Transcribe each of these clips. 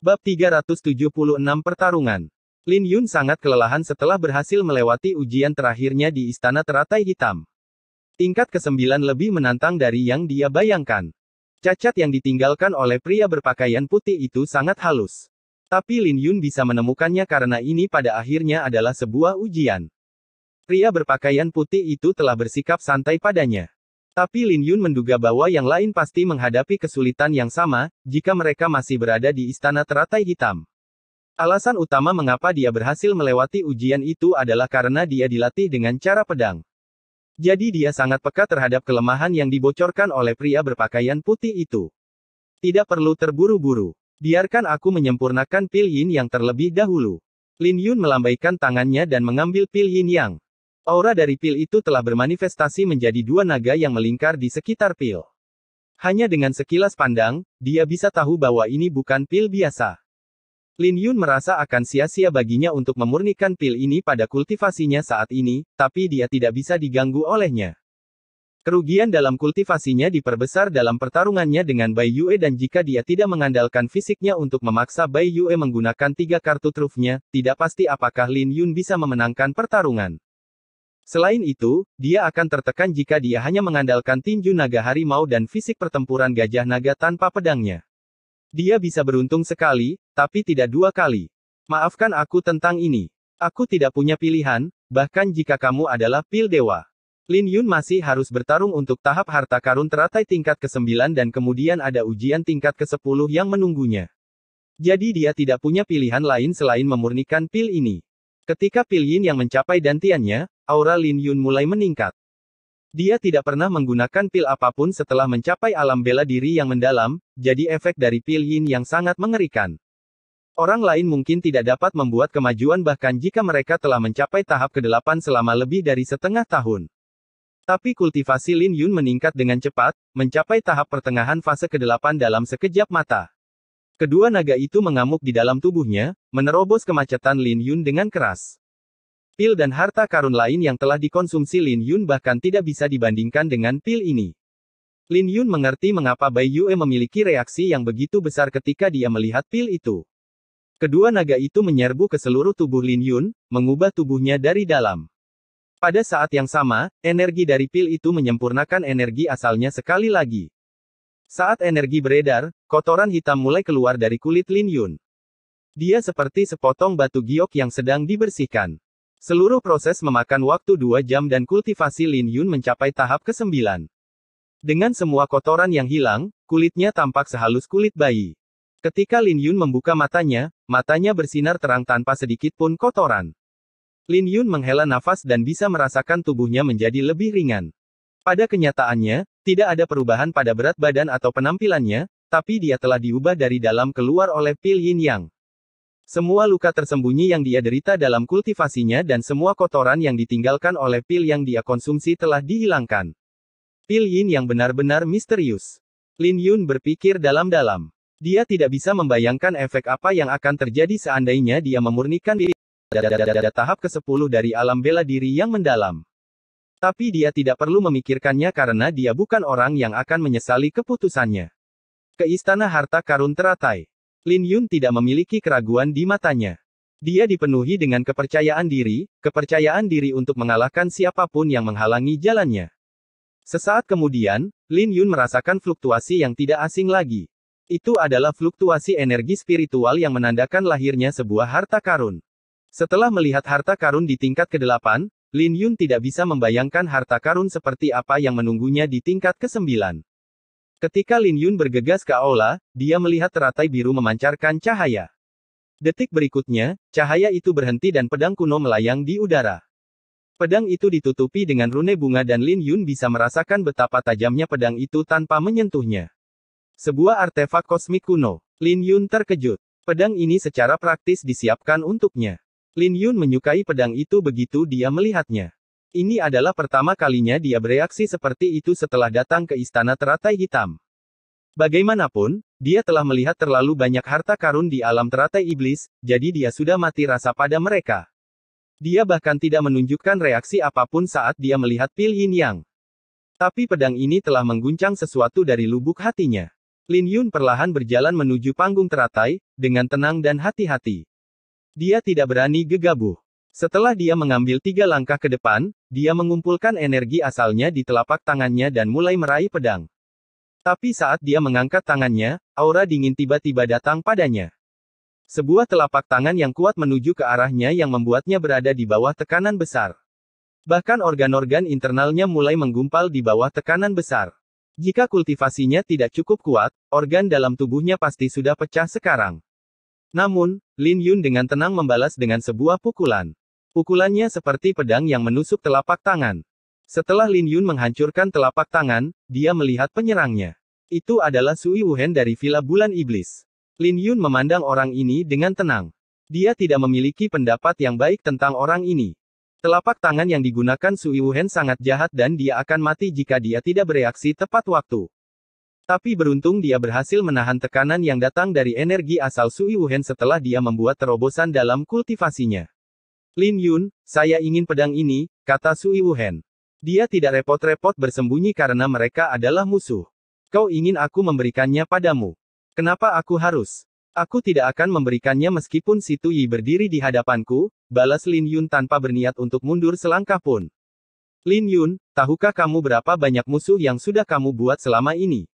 Bab 376 Pertarungan. Lin Yun sangat kelelahan setelah berhasil melewati ujian terakhirnya di Istana Teratai Hitam. Tingkat ke-9 lebih menantang dari yang dia bayangkan. Cacat yang ditinggalkan oleh pria berpakaian putih itu sangat halus. Tapi Lin Yun bisa menemukannya karena ini pada akhirnya adalah sebuah ujian. Pria berpakaian putih itu telah bersikap santai padanya. Tapi Lin Yun menduga bahwa yang lain pasti menghadapi kesulitan yang sama, jika mereka masih berada di Istana Teratai Hitam. Alasan utama mengapa dia berhasil melewati ujian itu adalah karena dia dilatih dengan cara pedang. Jadi dia sangat peka terhadap kelemahan yang dibocorkan oleh pria berpakaian putih itu. Tidak perlu terburu-buru. Biarkan aku menyempurnakan pil yin yang terlebih dahulu. Lin Yun melambaikan tangannya dan mengambil pil yin yang. Aura dari pil itu telah bermanifestasi menjadi dua naga yang melingkar di sekitar pil. Hanya dengan sekilas pandang, dia bisa tahu bahwa ini bukan pil biasa. Lin Yun merasa akan sia-sia baginya untuk memurnikan pil ini pada kultivasinya saat ini, tapi dia tidak bisa diganggu olehnya. Kerugian dalam kultivasinya diperbesar dalam pertarungannya dengan Bai Yue dan jika dia tidak mengandalkan fisiknya untuk memaksa Bai Yue menggunakan 3 kartu trufnya, tidak pasti apakah Lin Yun bisa memenangkan pertarungan. Selain itu, dia akan tertekan jika dia hanya mengandalkan tinju naga harimau dan fisik pertempuran gajah naga tanpa pedangnya. Dia bisa beruntung sekali, tapi tidak 2 kali. Maafkan aku tentang ini. Aku tidak punya pilihan, bahkan jika kamu adalah pil dewa. Lin Yun masih harus bertarung untuk tahap harta karun teratai tingkat ke-9 dan kemudian ada ujian tingkat ke-10 yang menunggunya. Jadi dia tidak punya pilihan lain selain memurnikan pil ini. Ketika pil yin yang mencapai dantiannya, aura Lin Yun mulai meningkat. Dia tidak pernah menggunakan pil apapun setelah mencapai alam bela diri yang mendalam, jadi efek dari pil yin yang sangat mengerikan. Orang lain mungkin tidak dapat membuat kemajuan bahkan jika mereka telah mencapai tahap ke-8 selama lebih dari setengah tahun. Tapi kultivasi Lin Yun meningkat dengan cepat, mencapai tahap pertengahan fase ke-8 dalam sekejap mata. Kedua naga itu mengamuk di dalam tubuhnya, menerobos kemacetan Lin Yun dengan keras. Pil dan harta karun lain yang telah dikonsumsi Lin Yun bahkan tidak bisa dibandingkan dengan pil ini. Lin Yun mengerti mengapa Bai Yue memiliki reaksi yang begitu besar ketika dia melihat pil itu. Kedua naga itu menyerbu ke seluruh tubuh Lin Yun, mengubah tubuhnya dari dalam. Pada saat yang sama, energi dari pil itu menyempurnakan energi asalnya sekali lagi. Saat energi beredar, kotoran hitam mulai keluar dari kulit Lin Yun. Dia seperti sepotong batu giok yang sedang dibersihkan. Seluruh proses memakan waktu 2 jam dan kultivasi Lin Yun mencapai tahap ke-9. Dengan semua kotoran yang hilang, kulitnya tampak sehalus kulit bayi. Ketika Lin Yun membuka matanya, matanya bersinar terang tanpa sedikit pun kotoran. Lin Yun menghela nafas dan bisa merasakan tubuhnya menjadi lebih ringan. Pada kenyataannya, tidak ada perubahan pada berat badan atau penampilannya, tapi dia telah diubah dari dalam keluar oleh pil yin yang. Semua luka tersembunyi yang dia derita dalam kultivasinya dan semua kotoran yang ditinggalkan oleh pil yang dia konsumsi telah dihilangkan. Pil yin yang benar-benar misterius. Lin Yun berpikir dalam-dalam. Dia tidak bisa membayangkan efek apa yang akan terjadi seandainya dia memurnikan diri tahap ke-10 dari alam bela diri yang mendalam. Tapi dia tidak perlu memikirkannya karena dia bukan orang yang akan menyesali keputusannya. Ke Istana Harta Karun Teratai. Lin Yun tidak memiliki keraguan di matanya. Dia dipenuhi dengan kepercayaan diri untuk mengalahkan siapapun yang menghalangi jalannya. Sesaat kemudian, Lin Yun merasakan fluktuasi yang tidak asing lagi. Itu adalah fluktuasi energi spiritual yang menandakan lahirnya sebuah harta karun. Setelah melihat harta karun di tingkat ke-8, Lin Yun tidak bisa membayangkan harta karun seperti apa yang menunggunya di tingkat ke-9. Ketika Lin Yun bergegas ke aula, dia melihat teratai biru memancarkan cahaya. Detik berikutnya, cahaya itu berhenti dan pedang kuno melayang di udara. Pedang itu ditutupi dengan rune bunga dan Lin Yun bisa merasakan betapa tajamnya pedang itu tanpa menyentuhnya. Sebuah artefak kosmik kuno. Lin Yun terkejut. Pedang ini secara praktis disiapkan untuknya. Lin Yun menyukai pedang itu begitu dia melihatnya. Ini adalah pertama kalinya dia bereaksi seperti itu setelah datang ke Istana Teratai Hitam. Bagaimanapun, dia telah melihat terlalu banyak harta karun di alam teratai iblis, jadi dia sudah mati rasa pada mereka. Dia bahkan tidak menunjukkan reaksi apapun saat dia melihat pil yin yang. Tapi pedang ini telah mengguncang sesuatu dari lubuk hatinya. Lin Yun perlahan berjalan menuju panggung teratai, dengan tenang dan hati-hati. Dia tidak berani gegabah. Setelah dia mengambil 3 langkah ke depan, dia mengumpulkan energi asalnya di telapak tangannya dan mulai meraih pedang. Tapi saat dia mengangkat tangannya, aura dingin tiba-tiba datang padanya. Sebuah telapak tangan yang kuat menuju ke arahnya yang membuatnya berada di bawah tekanan besar. Bahkan organ-organ internalnya mulai menggumpal di bawah tekanan besar. Jika kultivasinya tidak cukup kuat, organ dalam tubuhnya pasti sudah pecah sekarang. Namun, Lin Yun dengan tenang membalas dengan sebuah pukulan. Pukulannya seperti pedang yang menusuk telapak tangan. Setelah Lin Yun menghancurkan telapak tangan, dia melihat penyerangnya. Itu adalah Sui Wuhen dari Villa Bulan Iblis. Lin Yun memandang orang ini dengan tenang. Dia tidak memiliki pendapat yang baik tentang orang ini. Telapak tangan yang digunakan Sui Wuhen sangat jahat dan dia akan mati jika dia tidak bereaksi tepat waktu. Tapi beruntung dia berhasil menahan tekanan yang datang dari energi asal Sui Wuhen setelah dia membuat terobosan dalam kultivasinya. Lin Yun, saya ingin pedang ini, kata Sui Wuhen. Dia tidak repot-repot bersembunyi karena mereka adalah musuh. Kau ingin aku memberikannya padamu? Kenapa aku harus? Aku tidak akan memberikannya meskipun si Tu Yi berdiri di hadapanku, balas Lin Yun tanpa berniat untuk mundur selangkah pun. Lin Yun, tahukah kamu berapa banyak musuh yang sudah kamu buat selama ini?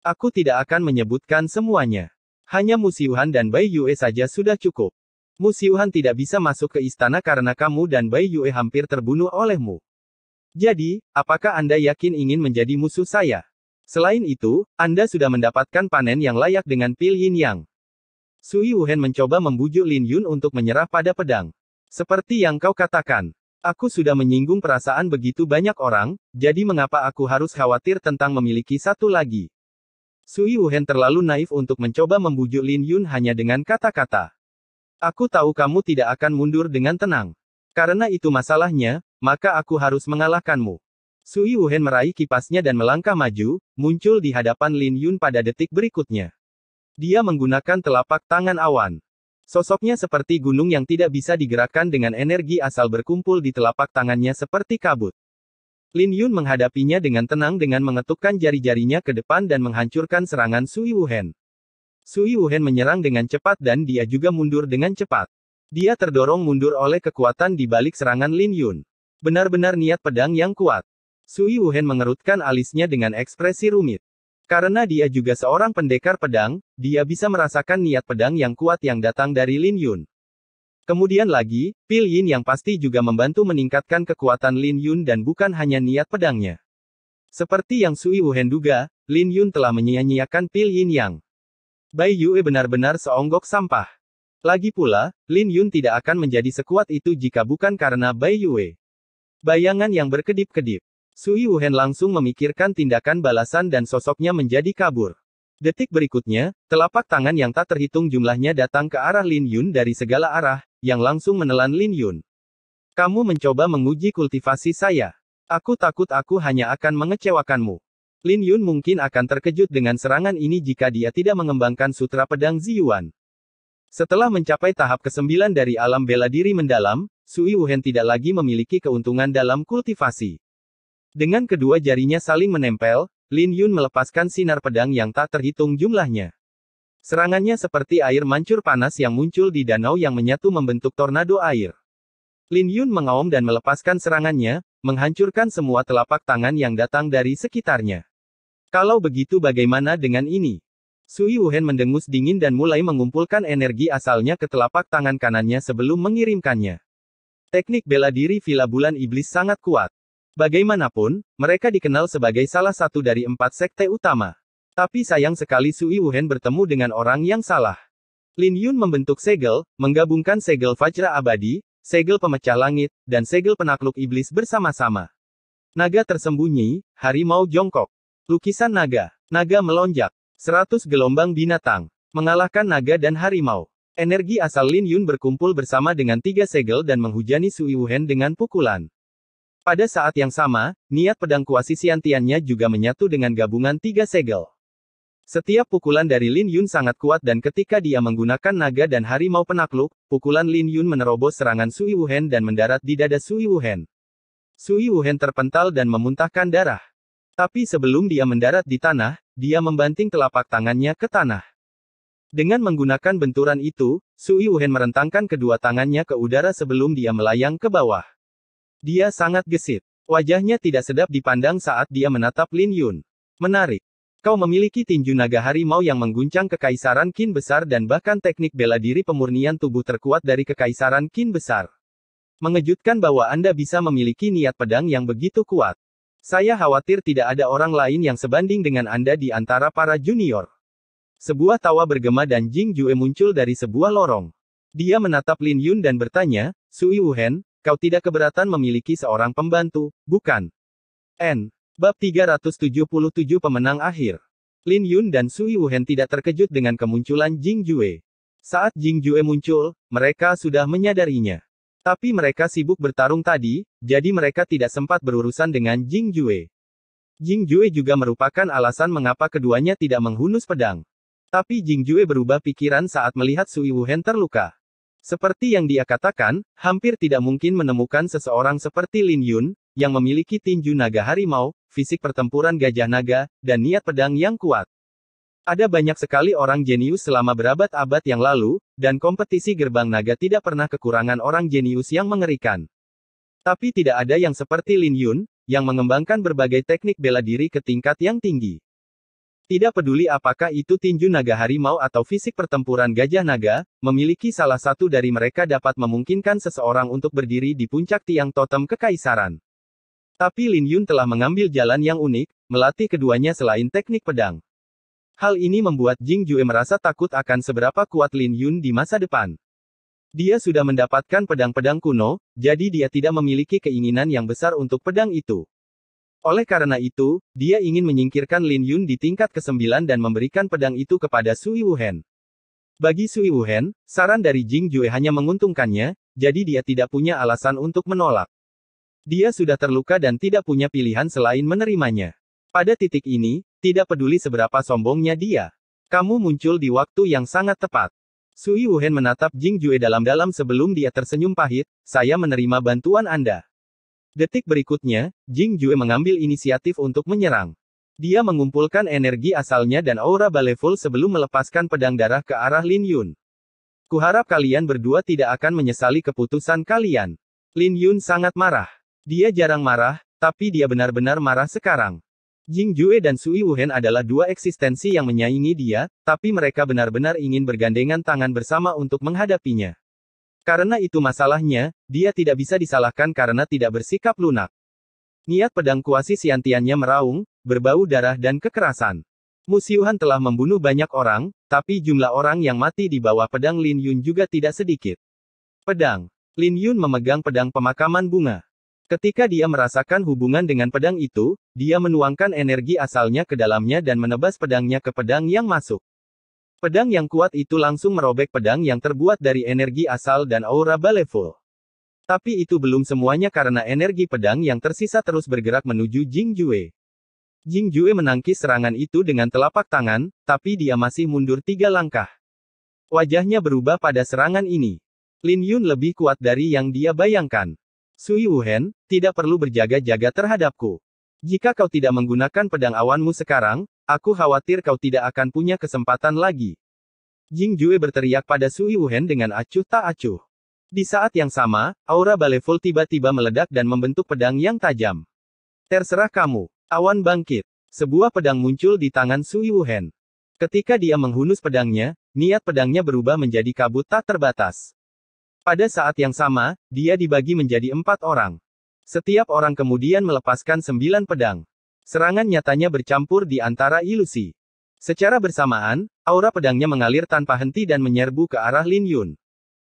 Aku tidak akan menyebutkan semuanya. Hanya Mu Xiuhan dan Bai Yue saja sudah cukup. Mu Xiuhan tidak bisa masuk ke istana karena kamu dan Bai Yue hampir terbunuh olehmu. Jadi, apakah Anda yakin ingin menjadi musuh saya? Selain itu, Anda sudah mendapatkan panen yang layak dengan Pil Yin Yang. Sui Wuhen mencoba membujuk Lin Yun untuk menyerah pada pedang. Seperti yang kau katakan, aku sudah menyinggung perasaan begitu banyak orang, jadi mengapa aku harus khawatir tentang memiliki satu lagi? Sui Wuhen terlalu naif untuk mencoba membujuk Lin Yun hanya dengan kata-kata. Aku tahu kamu tidak akan mundur dengan tenang. Karena itu masalahnya, maka aku harus mengalahkanmu. Sui Wuhen meraih kipasnya dan melangkah maju, muncul di hadapan Lin Yun pada detik berikutnya. Dia menggunakan telapak tangan awan. Sosoknya seperti gunung yang tidak bisa digerakkan dengan energi asal berkumpul di telapak tangannya seperti kabut. Lin Yun menghadapinya dengan tenang dengan mengetukkan jari-jarinya ke depan dan menghancurkan serangan Sui Wuhen. Sui Wuhen menyerang dengan cepat dan dia juga mundur dengan cepat. Dia terdorong mundur oleh kekuatan di balik serangan Lin Yun. Benar-benar niat pedang yang kuat. Sui Wuhen mengerutkan alisnya dengan ekspresi rumit. Karena dia juga seorang pendekar pedang, dia bisa merasakan niat pedang yang kuat yang datang dari Lin Yun. Kemudian lagi, Pil Yin yang pasti juga membantu meningkatkan kekuatan Lin Yun dan bukan hanya niat pedangnya. Seperti yang Sui Wuhen duga, Lin Yun telah menyia-nyiakan Pil Yin Yang. Bai Yue benar-benar seonggok sampah. Lagi pula, Lin Yun tidak akan menjadi sekuat itu jika bukan karena Bai Yue. Bayangan yang berkedip-kedip. Sui Wuhen langsung memikirkan tindakan balasan dan sosoknya menjadi kabur. Detik berikutnya, telapak tangan yang tak terhitung jumlahnya datang ke arah Lin Yun dari segala arah, yang langsung menelan Lin Yun. Kamu mencoba menguji kultivasi saya. Aku takut aku hanya akan mengecewakanmu. Lin Yun mungkin akan terkejut dengan serangan ini jika dia tidak mengembangkan sutra pedang Ziyuan. Setelah mencapai tahap ke-9 dari alam bela diri mendalam, Sui Wuhen tidak lagi memiliki keuntungan dalam kultivasi. Dengan kedua jarinya saling menempel, Lin Yun melepaskan sinar pedang yang tak terhitung jumlahnya. Serangannya seperti air mancur panas yang muncul di danau yang menyatu membentuk tornado air. Lin Yun mengaum dan melepaskan serangannya, menghancurkan semua telapak tangan yang datang dari sekitarnya. Kalau begitu bagaimana dengan ini? Sui Wuhen mendengus dingin dan mulai mengumpulkan energi asalnya ke telapak tangan kanannya sebelum mengirimkannya. Teknik bela diri Villa Bulan Iblis sangat kuat. Bagaimanapun, mereka dikenal sebagai salah satu dari 4 sekte utama. Tapi sayang sekali Sui Wuhen bertemu dengan orang yang salah. Lin Yun membentuk segel, menggabungkan segel Fajra Abadi, segel pemecah langit, dan segel penakluk iblis bersama-sama. Naga tersembunyi, harimau jongkok. Lukisan naga. Naga melonjak. 100 gelombang binatang. Mengalahkan naga dan harimau. Energi asal Lin Yun berkumpul bersama dengan 3 segel dan menghujani Sui Wuhen dengan pukulan. Pada saat yang sama, niat pedang kuasi Xiantiannya juga menyatu dengan gabungan 3 segel. Setiap pukulan dari Lin Yun sangat kuat dan ketika dia menggunakan naga dan harimau penakluk, pukulan Lin Yun menerobos serangan Sui Wuhen dan mendarat di dada Sui Wuhen. Sui Wuhen terpental dan memuntahkan darah. Tapi sebelum dia mendarat di tanah, dia membanting telapak tangannya ke tanah. Dengan menggunakan benturan itu, Sui Wuhen merentangkan kedua tangannya ke udara sebelum dia melayang ke bawah. Dia sangat gesit. Wajahnya tidak sedap dipandang saat dia menatap Lin Yun. Menarik. Kau memiliki tinju naga harimau yang mengguncang kekaisaran Qin besar dan bahkan teknik bela diri pemurnian tubuh terkuat dari kekaisaran Qin besar. Mengejutkan bahwa Anda bisa memiliki niat pedang yang begitu kuat. Saya khawatir tidak ada orang lain yang sebanding dengan Anda di antara para junior. Sebuah tawa bergema dan Jing Jue muncul dari sebuah lorong. Dia menatap Lin Yun dan bertanya, Sui Wuhen, kau tidak keberatan memiliki seorang pembantu, bukan? Bab 377 Pemenang Akhir. Lin Yun dan Sui Wuhen tidak terkejut dengan kemunculan Jing Jue. Saat Jing Jue muncul, mereka sudah menyadarinya. Tapi mereka sibuk bertarung tadi, jadi mereka tidak sempat berurusan dengan Jing Jue. Jing Jue juga merupakan alasan mengapa keduanya tidak menghunus pedang. Tapi Jing Jue berubah pikiran saat melihat Sui Wuhen terluka. Seperti yang dia katakan, hampir tidak mungkin menemukan seseorang seperti Lin Yun, yang memiliki tinju naga harimau, fisik pertempuran gajah naga, dan niat pedang yang kuat. Ada banyak sekali orang jenius selama berabad-abad yang lalu, dan kompetisi gerbang naga tidak pernah kekurangan orang jenius yang mengerikan. Tapi tidak ada yang seperti Lin Yun, yang mengembangkan berbagai teknik bela diri ke tingkat yang tinggi. Tidak peduli apakah itu tinju naga harimau atau fisik pertempuran gajah naga, memiliki salah satu dari mereka dapat memungkinkan seseorang untuk berdiri di puncak tiang totem kekaisaran. Tapi Lin Yun telah mengambil jalan yang unik, melatih keduanya selain teknik pedang. Hal ini membuat Jing Jue merasa takut akan seberapa kuat Lin Yun di masa depan. Dia sudah mendapatkan pedang-pedang kuno, jadi dia tidak memiliki keinginan yang besar untuk pedang itu. Oleh karena itu, dia ingin menyingkirkan Lin Yun di tingkat ke-9 dan memberikan pedang itu kepada Sui Wuhen. Bagi Sui Wuhen, saran dari Jing Jue hanya menguntungkannya, jadi dia tidak punya alasan untuk menolak. Dia sudah terluka dan tidak punya pilihan selain menerimanya. Pada titik ini, tidak peduli seberapa sombongnya dia. Kamu muncul di waktu yang sangat tepat. Sui Wuhen menatap Jing Jue dalam-dalam sebelum dia tersenyum pahit, saya menerima bantuan Anda. Detik berikutnya, Jing Jue mengambil inisiatif untuk menyerang. Dia mengumpulkan energi asalnya dan aura baleful sebelum melepaskan pedang darah ke arah Lin Yun. Kuharap kalian berdua tidak akan menyesali keputusan kalian. Lin Yun sangat marah. Dia jarang marah, tapi dia benar-benar marah sekarang. Jing Jue dan Sui Wuhen adalah dua eksistensi yang menyaingi dia, tapi mereka benar-benar ingin bergandengan tangan bersama untuk menghadapinya. Karena itu masalahnya, dia tidak bisa disalahkan karena tidak bersikap lunak. Niat pedang kuasi Xiantiannya meraung, berbau darah dan kekerasan. Musyuhan telah membunuh banyak orang, tapi jumlah orang yang mati di bawah pedang Lin Yun juga tidak sedikit. Pedang. Lin Yun memegang pedang pemakaman bunga. Ketika dia merasakan hubungan dengan pedang itu, dia menuangkan energi asalnya ke dalamnya dan menebas pedangnya ke pedang yang masuk. Pedang yang kuat itu langsung merobek pedang yang terbuat dari energi asal dan aura baleful. Tapi itu belum semuanya karena energi pedang yang tersisa terus bergerak menuju Jing Jue. Jing Jue menangkis serangan itu dengan telapak tangan, tapi dia masih mundur 3 langkah. Wajahnya berubah pada serangan ini. Lin Yun lebih kuat dari yang dia bayangkan. Sui Wuhen, tidak perlu berjaga-jaga terhadapku. Jika kau tidak menggunakan pedang awanmu sekarang, aku khawatir kau tidak akan punya kesempatan lagi. Jing Jue berteriak pada Sui Wuhen dengan acuh tak acuh. Di saat yang sama, aura baleful tiba-tiba meledak dan membentuk pedang yang tajam. Terserah kamu. Awan bangkit. Sebuah pedang muncul di tangan Sui Wuhen. Ketika dia menghunus pedangnya, niat pedangnya berubah menjadi kabut tak terbatas. Pada saat yang sama, dia dibagi menjadi 4 orang. Setiap orang kemudian melepaskan 9 pedang. Serangan nyatanya bercampur di antara ilusi. Secara bersamaan, aura pedangnya mengalir tanpa henti dan menyerbu ke arah Lin Yun.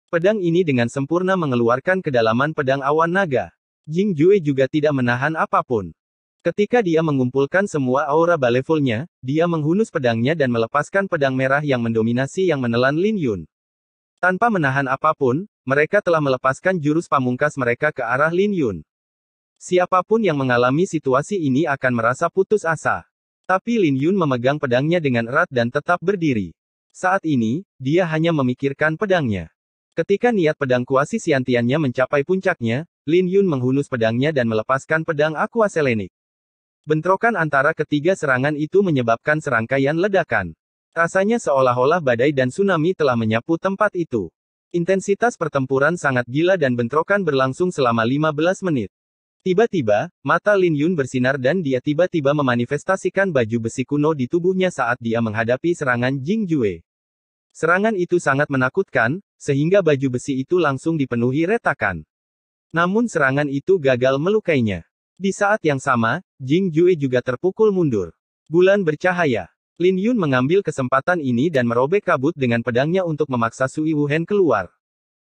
Pedang ini dengan sempurna mengeluarkan kedalaman pedang awan naga. Jing Jue juga tidak menahan apapun. Ketika dia mengumpulkan semua aura balefulnya, dia menghunus pedangnya dan melepaskan pedang merah yang mendominasi yang menelan Lin Yun. Tanpa menahan apapun, mereka telah melepaskan jurus pamungkas mereka ke arah Lin Yun. Siapapun yang mengalami situasi ini akan merasa putus asa. Tapi Lin Yun memegang pedangnya dengan erat dan tetap berdiri. Saat ini, dia hanya memikirkan pedangnya. Ketika niat pedang kuasi Xiantiannya mencapai puncaknya, Lin Yun menghunus pedangnya dan melepaskan pedang Aqua Selenik. Bentrokan antara ketiga serangan itu menyebabkan serangkaian ledakan. Rasanya seolah-olah badai dan tsunami telah menyapu tempat itu. Intensitas pertempuran sangat gila dan bentrokan berlangsung selama 15 menit. Tiba-tiba, mata Lin Yun bersinar dan dia tiba-tiba memanifestasikan baju besi kuno di tubuhnya saat dia menghadapi serangan Jing Jue. Serangan itu sangat menakutkan, sehingga baju besi itu langsung dipenuhi retakan. Namun serangan itu gagal melukainya. Di saat yang sama, Jing Jue juga terpukul mundur. Bulan bercahaya. Lin Yun mengambil kesempatan ini dan merobek kabut dengan pedangnya untuk memaksa Sui Wuhen keluar.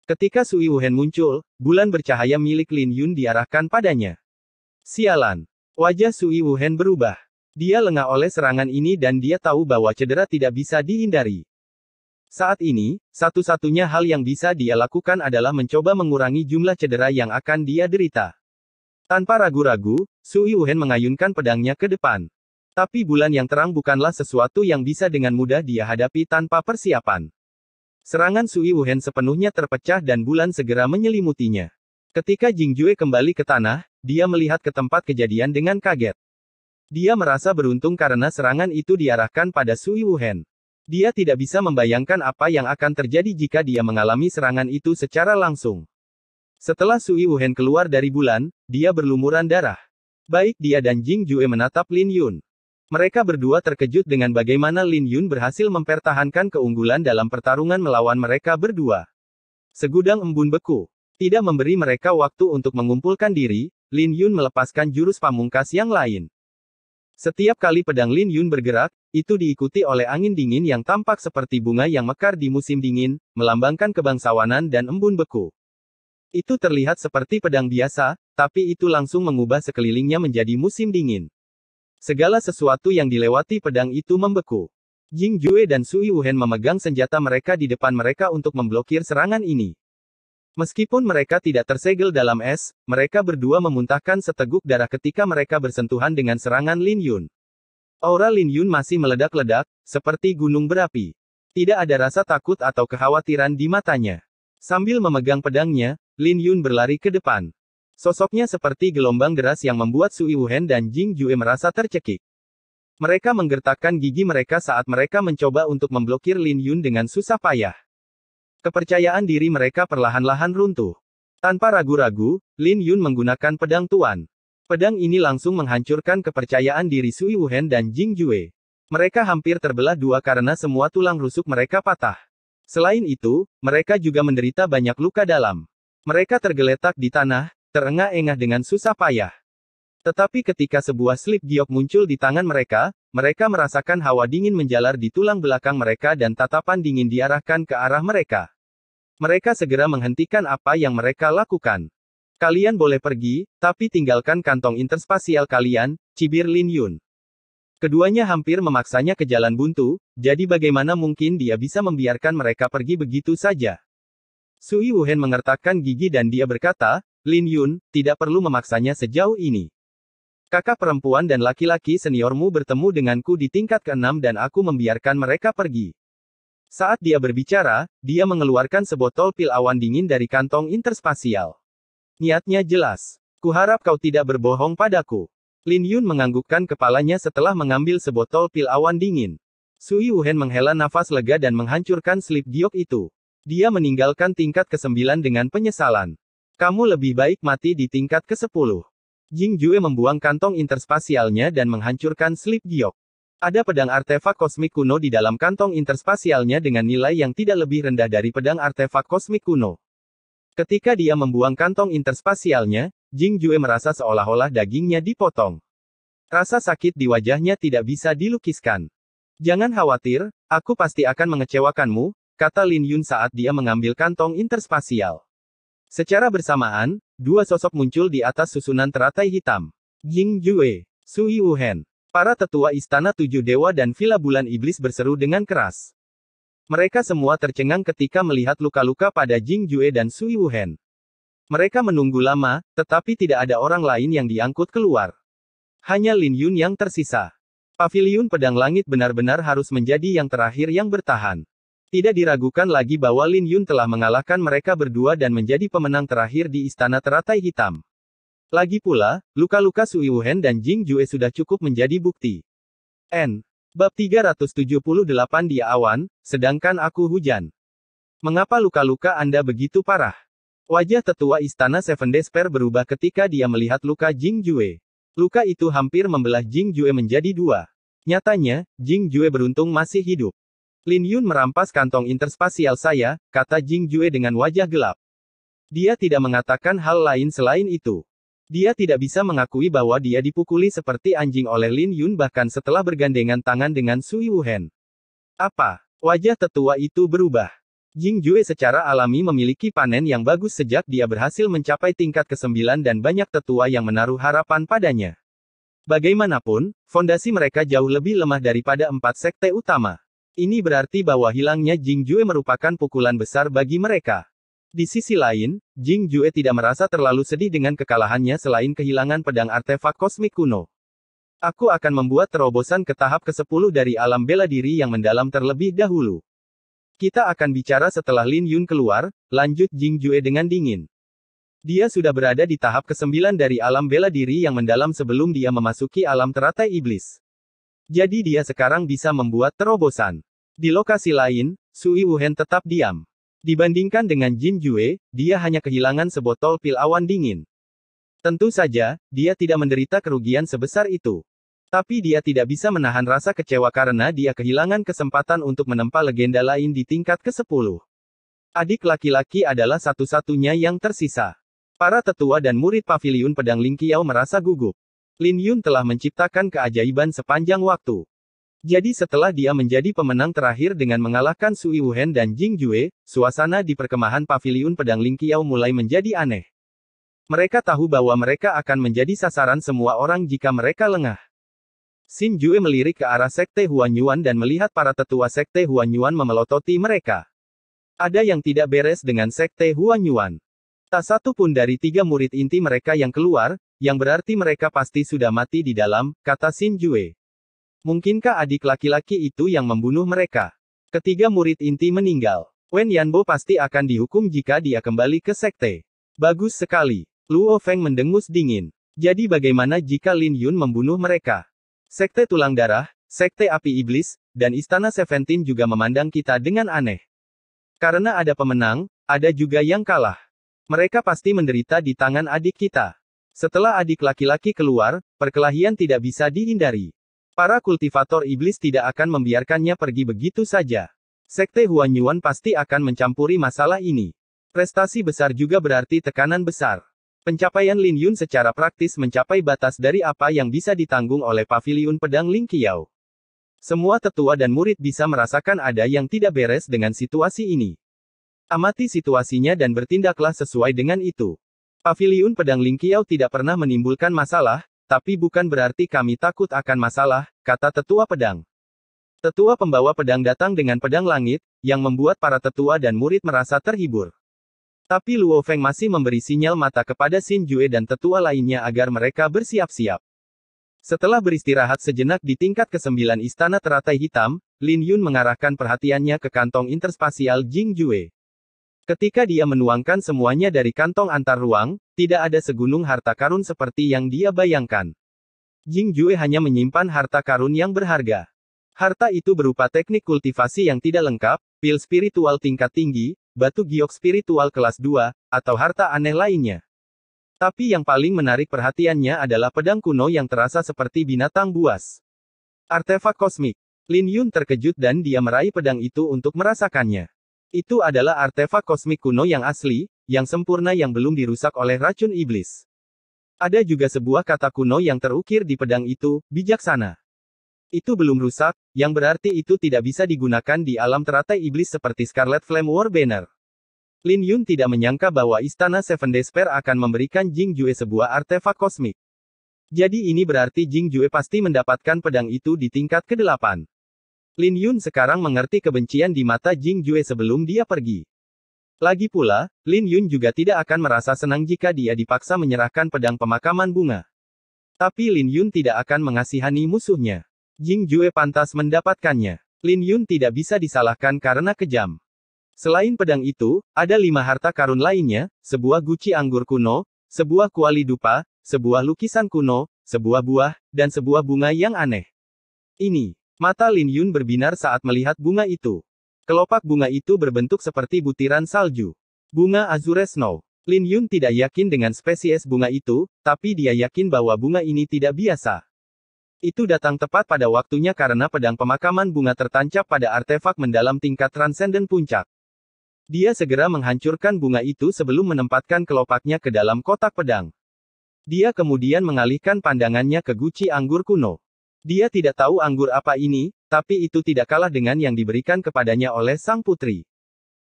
Ketika Sui Wuhen muncul, bulan bercahaya milik Lin Yun diarahkan padanya. Sialan. Wajah Sui Wuhen berubah. Dia lengah oleh serangan ini dan dia tahu bahwa cedera tidak bisa dihindari. Saat ini, satu-satunya hal yang bisa dia lakukan adalah mencoba mengurangi jumlah cedera yang akan dia derita. Tanpa ragu-ragu, Sui Wuhen mengayunkan pedangnya ke depan. Tapi bulan yang terang bukanlah sesuatu yang bisa dengan mudah dia hadapi tanpa persiapan. Serangan Sui Wuhen sepenuhnya terpecah dan bulan segera menyelimutinya. Ketika Jing Jue kembali ke tanah, dia melihat ke tempat kejadian dengan kaget. Dia merasa beruntung karena serangan itu diarahkan pada Sui Wuhen. Dia tidak bisa membayangkan apa yang akan terjadi jika dia mengalami serangan itu secara langsung. Setelah Sui Wuhen keluar dari bulan, dia berlumuran darah. Baik dia dan Jing Jue menatap Lin Yun. Mereka berdua terkejut dengan bagaimana Lin Yun berhasil mempertahankan keunggulan dalam pertarungan melawan mereka berdua. Segudang embun beku. Tidak memberi mereka waktu untuk mengumpulkan diri, Lin Yun melepaskan jurus pamungkas yang lain. Setiap kali pedang Lin Yun bergerak, itu diikuti oleh angin dingin yang tampak seperti bunga yang mekar di musim dingin, melambangkan kebangsawanan dan embun beku. Itu terlihat seperti pedang biasa, tapi itu langsung mengubah sekelilingnya menjadi musim dingin. Segala sesuatu yang dilewati pedang itu membeku. Jing Jue dan Sui Wuhen memegang senjata mereka di depan mereka untuk memblokir serangan ini. Meskipun mereka tidak tersegel dalam es, mereka berdua memuntahkan seteguk darah ketika mereka bersentuhan dengan serangan Lin Yun. Aura Lin Yun masih meledak-ledak, seperti gunung berapi. Tidak ada rasa takut atau kekhawatiran di matanya. Sambil memegang pedangnya, Lin Yun berlari ke depan. Sosoknya seperti gelombang deras yang membuat Sui Wuhen dan Jing Jue merasa tercekik. Mereka menggertakkan gigi mereka saat mereka mencoba untuk memblokir Lin Yun dengan susah payah. Kepercayaan diri mereka perlahan-lahan runtuh. Tanpa ragu-ragu, Lin Yun menggunakan pedang tuan. Pedang ini langsung menghancurkan kepercayaan diri Sui Wuhen dan Jing Jue. Mereka hampir terbelah dua karena semua tulang rusuk mereka patah. Selain itu, mereka juga menderita banyak luka dalam. Mereka tergeletak di tanah, terengah-engah dengan susah payah. Tetapi ketika sebuah slip giok muncul di tangan mereka, mereka merasakan hawa dingin menjalar di tulang belakang mereka dan tatapan dingin diarahkan ke arah mereka. Mereka segera menghentikan apa yang mereka lakukan. Kalian boleh pergi, tapi tinggalkan kantong interspasial kalian, cibir Lin Yun. Keduanya hampir memaksanya ke jalan buntu, jadi bagaimana mungkin dia bisa membiarkan mereka pergi begitu saja? Sui Wuhen mengertakkan gigi dan dia berkata, Lin Yun, tidak perlu memaksanya sejauh ini. Kakak perempuan dan laki-laki seniormu bertemu denganku di tingkat ke-6 dan aku membiarkan mereka pergi. Saat dia berbicara, dia mengeluarkan sebotol pil awan dingin dari kantong interspasial. Niatnya jelas. Kuharap kau tidak berbohong padaku. Lin Yun menganggukkan kepalanya setelah mengambil sebotol pil awan dingin. Sui Wuhen menghela nafas lega dan menghancurkan slip giok itu. Dia meninggalkan tingkat ke-9 dengan penyesalan. Kamu lebih baik mati di tingkat ke-10. Jing Jue membuang kantong interspasialnya dan menghancurkan slip giok. Ada pedang artefak kosmik kuno di dalam kantong interspasialnya dengan nilai yang tidak lebih rendah dari pedang artefak kosmik kuno. Ketika dia membuang kantong interspasialnya, Jing Jue merasa seolah-olah dagingnya dipotong. Rasa sakit di wajahnya tidak bisa dilukiskan. Jangan khawatir, aku pasti akan mengecewakanmu, kata Lin Yun saat dia mengambil kantong interspasial. Secara bersamaan, dua sosok muncul di atas susunan teratai hitam. Jing Jue, Sui Wuhen. Para tetua istana tujuh dewa dan villa bulan iblis berseru dengan keras. Mereka semua tercengang ketika melihat luka-luka pada Jing Jue dan Sui Wuhen. Mereka menunggu lama, tetapi tidak ada orang lain yang diangkut keluar. Hanya Lin Yun yang tersisa. Paviliun Pedang Langit benar-benar harus menjadi yang terakhir yang bertahan. Tidak diragukan lagi bahwa Lin Yun telah mengalahkan mereka berdua dan menjadi pemenang terakhir di Istana Teratai Hitam. Lagi pula, luka-luka Sui Wuhen dan Jing Jue sudah cukup menjadi bukti. Bab 378 Dia awan, sedangkan aku hujan. Mengapa luka-luka Anda begitu parah? Wajah tetua istana Seven Despair berubah ketika dia melihat luka Jing Jue. Luka itu hampir membelah Jing Jue menjadi dua. Nyatanya, Jing Jue beruntung masih hidup. Lin Yun merampas kantong interspasial saya, kata Jing Jue dengan wajah gelap. Dia tidak mengatakan hal lain selain itu. Dia tidak bisa mengakui bahwa dia dipukuli seperti anjing oleh Lin Yun bahkan setelah bergandengan tangan dengan Sui Wuhen. Apa? Wajah tetua itu berubah. Jing Jue secara alami memiliki panen yang bagus sejak dia berhasil mencapai tingkat ke-9 dan banyak tetua yang menaruh harapan padanya. Bagaimanapun, fondasi mereka jauh lebih lemah daripada 4 sekte utama. Ini berarti bahwa hilangnya Jing Jue merupakan pukulan besar bagi mereka. Di sisi lain, Jing Jue tidak merasa terlalu sedih dengan kekalahannya selain kehilangan pedang artefak kosmik kuno. Aku akan membuat terobosan ke tahap ke-10 dari alam bela diri yang mendalam terlebih dahulu. Kita akan bicara setelah Lin Yun keluar, lanjut Jing Jue dengan dingin. Dia sudah berada di tahap ke-9 dari alam bela diri yang mendalam sebelum dia memasuki alam teratai iblis. Jadi dia sekarang bisa membuat terobosan. Di lokasi lain, Sui Wuhen tetap diam. Dibandingkan dengan Jin Jue, dia hanya kehilangan sebotol pil awan dingin. Tentu saja, dia tidak menderita kerugian sebesar itu. Tapi dia tidak bisa menahan rasa kecewa karena dia kehilangan kesempatan untuk menempa legenda lain di tingkat ke-10. Adik laki-laki adalah satu-satunya yang tersisa. Para tetua dan murid paviliun pedang Ling Qiao merasa gugup. Lin Yun telah menciptakan keajaiban sepanjang waktu. Jadi setelah dia menjadi pemenang terakhir dengan mengalahkan Sui Wuhen dan Jing Jue, suasana di perkemahan paviliun pedang Ling Qiao mulai menjadi aneh. Mereka tahu bahwa mereka akan menjadi sasaran semua orang jika mereka lengah. Xin Jue melirik ke arah sekte Huanyuan dan melihat para tetua sekte Huanyuan memelototi mereka. Ada yang tidak beres dengan sekte Huanyuan. Tak satu pun dari 3 murid inti mereka yang keluar, yang berarti mereka pasti sudah mati di dalam, kata Xin Jue. Mungkinkah adik laki-laki itu yang membunuh mereka? Ketiga murid inti meninggal. Wen Yanbo pasti akan dihukum jika dia kembali ke sekte. Bagus sekali. Luo Feng mendengus dingin. Jadi bagaimana jika Lin Yun membunuh mereka? Sekte Tulang Darah, Sekte Api Iblis, dan Istana Seventeen juga memandang kita dengan aneh. Karena ada pemenang, ada juga yang kalah. Mereka pasti menderita di tangan adik kita. Setelah adik laki-laki keluar, perkelahian tidak bisa dihindari. Para kultivator iblis tidak akan membiarkannya pergi begitu saja. Sekte Huanyuan pasti akan mencampuri masalah ini. Prestasi besar juga berarti tekanan besar. Pencapaian Lin Yun secara praktis mencapai batas dari apa yang bisa ditanggung oleh paviliun pedang Ling Qiao. Semua tetua dan murid bisa merasakan ada yang tidak beres dengan situasi ini. Amati situasinya dan bertindaklah sesuai dengan itu. Paviliun pedang Ling Qiao tidak pernah menimbulkan masalah, tapi bukan berarti kami takut akan masalah, kata tetua pedang. Tetua pembawa pedang datang dengan pedang langit, yang membuat para tetua dan murid merasa terhibur. Tapi Luo Feng masih memberi sinyal mata kepada Xin Jue dan tetua lainnya agar mereka bersiap-siap. Setelah beristirahat sejenak di tingkat ke-9 istana teratai hitam, Lin Yun mengarahkan perhatiannya ke kantong interspasial Jing Jue. Ketika dia menuangkan semuanya dari kantong antar ruang, tidak ada segunung harta karun seperti yang dia bayangkan. Jing Jue hanya menyimpan harta karun yang berharga. Harta itu berupa teknik kultivasi yang tidak lengkap, pil spiritual tingkat tinggi, batu giok spiritual kelas 2, atau harta aneh lainnya. Tapi yang paling menarik perhatiannya adalah pedang kuno yang terasa seperti binatang buas. Artefak kosmik. Lin Yun terkejut dan dia meraih pedang itu untuk merasakannya. Itu adalah artefak kosmik kuno yang asli, yang sempurna yang belum dirusak oleh racun iblis. Ada juga sebuah kata kuno yang terukir di pedang itu, bijaksana. Itu belum rusak, yang berarti itu tidak bisa digunakan di alam teratai iblis seperti Scarlet Flame War Banner. Lin Yun tidak menyangka bahwa Istana Seven Despair akan memberikan Jing Jue sebuah artefak kosmik. Jadi ini berarti Jing Jue pasti mendapatkan pedang itu di tingkat ke-8. Lin Yun sekarang mengerti kebencian di mata Jing Jue sebelum dia pergi. Lagi pula, Lin Yun juga tidak akan merasa senang jika dia dipaksa menyerahkan pedang pemakaman bunga. Tapi Lin Yun tidak akan mengasihani musuhnya. Jing Jue pantas mendapatkannya. Lin Yun tidak bisa disalahkan karena kejam. Selain pedang itu, ada 5 harta karun lainnya, sebuah guci anggur kuno, sebuah kuali dupa, sebuah lukisan kuno, sebuah buah, dan sebuah bunga yang aneh. Ini. Mata Lin Yun berbinar saat melihat bunga itu. Kelopak bunga itu berbentuk seperti butiran salju. Bunga Azure Snow. Lin Yun tidak yakin dengan spesies bunga itu, tapi dia yakin bahwa bunga ini tidak biasa. Itu datang tepat pada waktunya karena pedang pemakaman bunga tertancap pada artefak mendalam tingkat transenden puncak. Dia segera menghancurkan bunga itu sebelum menempatkan kelopaknya ke dalam kotak pedang. Dia kemudian mengalihkan pandangannya ke guci anggur kuno. Dia tidak tahu anggur apa ini, tapi itu tidak kalah dengan yang diberikan kepadanya oleh sang putri.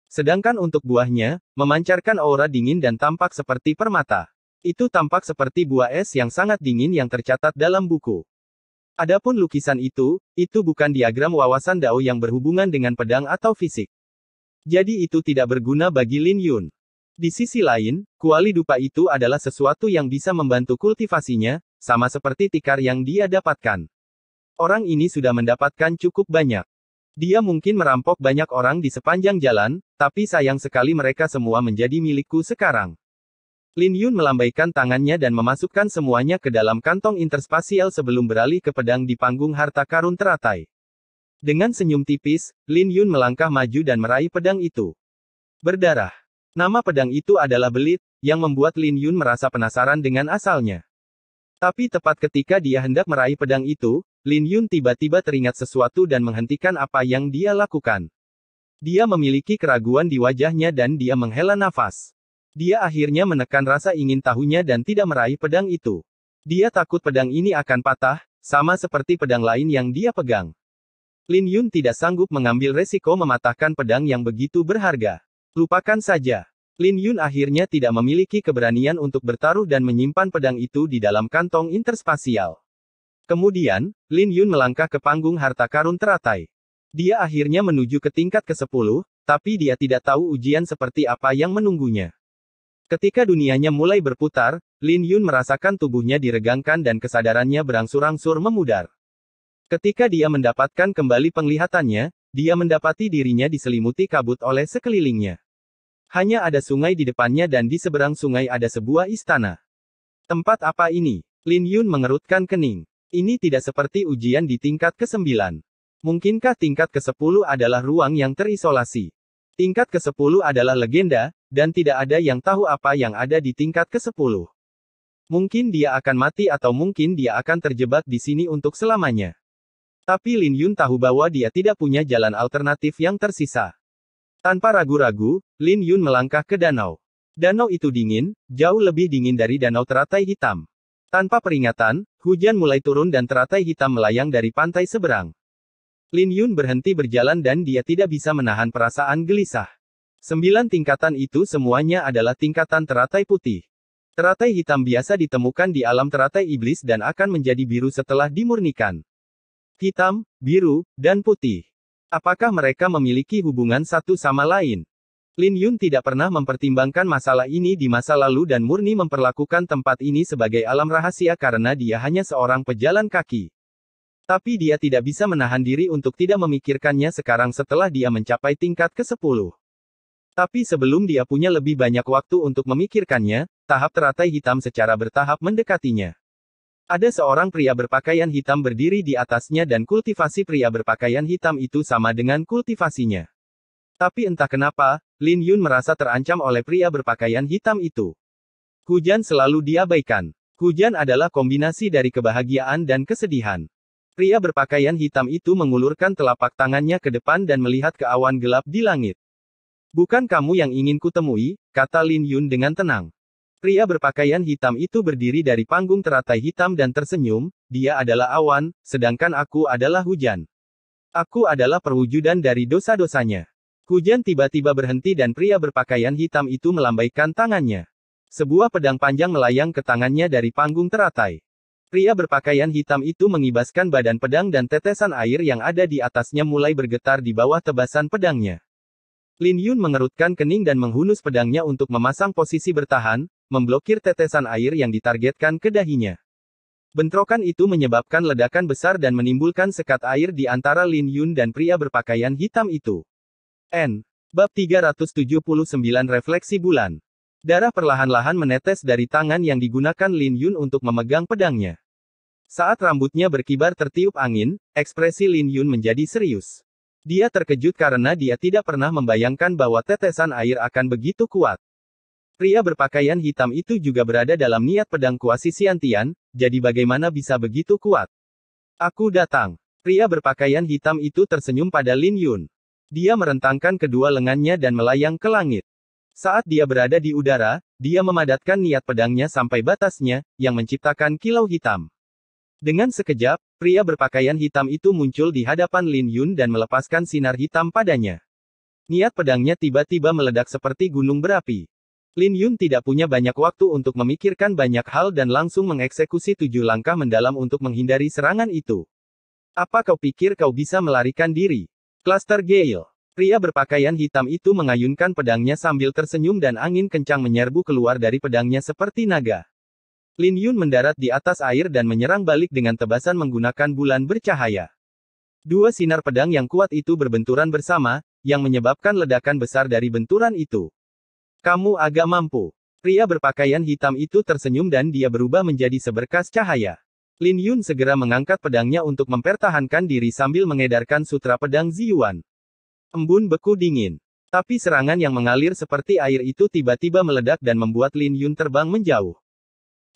Sedangkan untuk buahnya, memancarkan aura dingin dan tampak seperti permata. Itu tampak seperti buah es yang sangat dingin yang tercatat dalam buku. Adapun lukisan itu bukan diagram wawasan Dao yang berhubungan dengan pedang atau fisik. Jadi itu tidak berguna bagi Lin Yun. Di sisi lain, kuali dupa itu adalah sesuatu yang bisa membantu kultivasinya, sama seperti tikar yang dia dapatkan. Orang ini sudah mendapatkan cukup banyak. Dia mungkin merampok banyak orang di sepanjang jalan, tapi sayang sekali mereka semua menjadi milikku sekarang. Lin Yun melambaikan tangannya dan memasukkan semuanya ke dalam kantong interspasial sebelum beralih ke pedang di panggung harta karun teratai. Dengan senyum tipis, Lin Yun melangkah maju dan meraih pedang itu. Berdarah. Nama pedang itu adalah Belit, yang membuat Lin Yun merasa penasaran dengan asalnya. Tapi tepat ketika dia hendak meraih pedang itu, Lin Yun tiba-tiba teringat sesuatu dan menghentikan apa yang dia lakukan. Dia memiliki keraguan di wajahnya dan dia menghela nafas. Dia akhirnya menekan rasa ingin tahunya dan tidak meraih pedang itu. Dia takut pedang ini akan patah, sama seperti pedang lain yang dia pegang. Lin Yun tidak sanggup mengambil resiko mematahkan pedang yang begitu berharga. Lupakan saja. Lin Yun akhirnya tidak memiliki keberanian untuk bertaruh dan menyimpan pedang itu di dalam kantong interspasial. Kemudian, Lin Yun melangkah ke panggung harta karun teratai. Dia akhirnya menuju ke tingkat ke-10, tapi dia tidak tahu ujian seperti apa yang menunggunya. Ketika dunianya mulai berputar, Lin Yun merasakan tubuhnya diregangkan dan kesadarannya berangsur-angsur memudar. Ketika dia mendapatkan kembali penglihatannya, dia mendapati dirinya diselimuti kabut oleh sekelilingnya. Hanya ada sungai di depannya dan di seberang sungai ada sebuah istana. Tempat apa ini? Lin Yun mengerutkan kening. Ini tidak seperti ujian di tingkat ke-9. Mungkinkah tingkat ke-10 adalah ruang yang terisolasi? Tingkat ke-10 adalah legenda, dan tidak ada yang tahu apa yang ada di tingkat ke-10. Mungkin dia akan mati atau mungkin dia akan terjebak di sini untuk selamanya. Tapi Lin Yun tahu bahwa dia tidak punya jalan alternatif yang tersisa. Tanpa ragu-ragu, Lin Yun melangkah ke danau. Danau itu dingin, jauh lebih dingin dari danau teratai hitam. Tanpa peringatan, hujan mulai turun dan teratai hitam melayang dari pantai seberang. Lin Yun berhenti berjalan dan dia tidak bisa menahan perasaan gelisah. 9 tingkatan itu semuanya adalah tingkatan teratai putih. Teratai hitam biasa ditemukan di alam teratai iblis dan akan menjadi biru setelah dimurnikan. Hitam, biru, dan putih. Apakah mereka memiliki hubungan satu sama lain? Lin Yun tidak pernah mempertimbangkan masalah ini di masa lalu dan murni memperlakukan tempat ini sebagai alam rahasia karena dia hanya seorang pejalan kaki. Tapi dia tidak bisa menahan diri untuk tidak memikirkannya sekarang setelah dia mencapai tingkat ke-10. Tapi sebelum dia punya lebih banyak waktu untuk memikirkannya, tahap teratai hitam secara bertahap mendekatinya. Ada seorang pria berpakaian hitam berdiri di atasnya dan kultivasi pria berpakaian hitam itu sama dengan kultivasinya. Tapi entah kenapa, Lin Yun merasa terancam oleh pria berpakaian hitam itu. Hujan selalu diabaikan. Hujan adalah kombinasi dari kebahagiaan dan kesedihan. Pria berpakaian hitam itu mengulurkan telapak tangannya ke depan dan melihat ke awan gelap di langit. Bukan kamu yang ingin kutemui, kata Lin Yun dengan tenang. Pria berpakaian hitam itu berdiri dari panggung teratai hitam dan tersenyum, dia adalah awan, sedangkan aku adalah hujan. Aku adalah perwujudan dari dosa-dosanya. Hujan tiba-tiba berhenti dan pria berpakaian hitam itu melambaikan tangannya. Sebuah pedang panjang melayang ke tangannya dari panggung teratai. Pria berpakaian hitam itu mengibaskan badan pedang dan tetesan air yang ada di atasnya mulai bergetar di bawah tebasan pedangnya. Lin Yun mengerutkan kening dan menghunus pedangnya untuk memasang posisi bertahan, memblokir tetesan air yang ditargetkan ke dahinya. Bentrokan itu menyebabkan ledakan besar dan menimbulkan sekat air di antara Lin Yun dan pria berpakaian hitam itu. Bab 379 Refleksi Bulan. Darah perlahan-lahan menetes dari tangan yang digunakan Lin Yun untuk memegang pedangnya. Saat rambutnya berkibar tertiup angin, ekspresi Lin Yun menjadi serius. Dia terkejut karena dia tidak pernah membayangkan bahwa tetesan air akan begitu kuat. Pria berpakaian hitam itu juga berada dalam niat pedang kuasi Xiantian, jadi bagaimana bisa begitu kuat? Aku datang. Pria berpakaian hitam itu tersenyum pada Lin Yun. Dia merentangkan kedua lengannya dan melayang ke langit. Saat dia berada di udara, dia memadatkan niat pedangnya sampai batasnya, yang menciptakan kilau hitam. Dengan sekejap, pria berpakaian hitam itu muncul di hadapan Lin Yun dan melepaskan sinar hitam padanya. Niat pedangnya tiba-tiba meledak seperti gunung berapi. Lin Yun tidak punya banyak waktu untuk memikirkan banyak hal dan langsung mengeksekusi 7 langkah mendalam untuk menghindari serangan itu. Apa kau pikir kau bisa melarikan diri? Cluster Gale. Pria berpakaian hitam itu mengayunkan pedangnya sambil tersenyum dan angin kencang menyerbu keluar dari pedangnya seperti naga. Lin Yun mendarat di atas air dan menyerang balik dengan tebasan menggunakan bulan bercahaya. Dua sinar pedang yang kuat itu berbenturan bersama, yang menyebabkan ledakan besar dari benturan itu. Kamu agak mampu. Pria berpakaian hitam itu tersenyum dan dia berubah menjadi seberkas cahaya. Lin Yun segera mengangkat pedangnya untuk mempertahankan diri sambil mengedarkan sutra pedang Ziyuan. Embun beku dingin. Tapi serangan yang mengalir seperti air itu tiba-tiba meledak dan membuat Lin Yun terbang menjauh.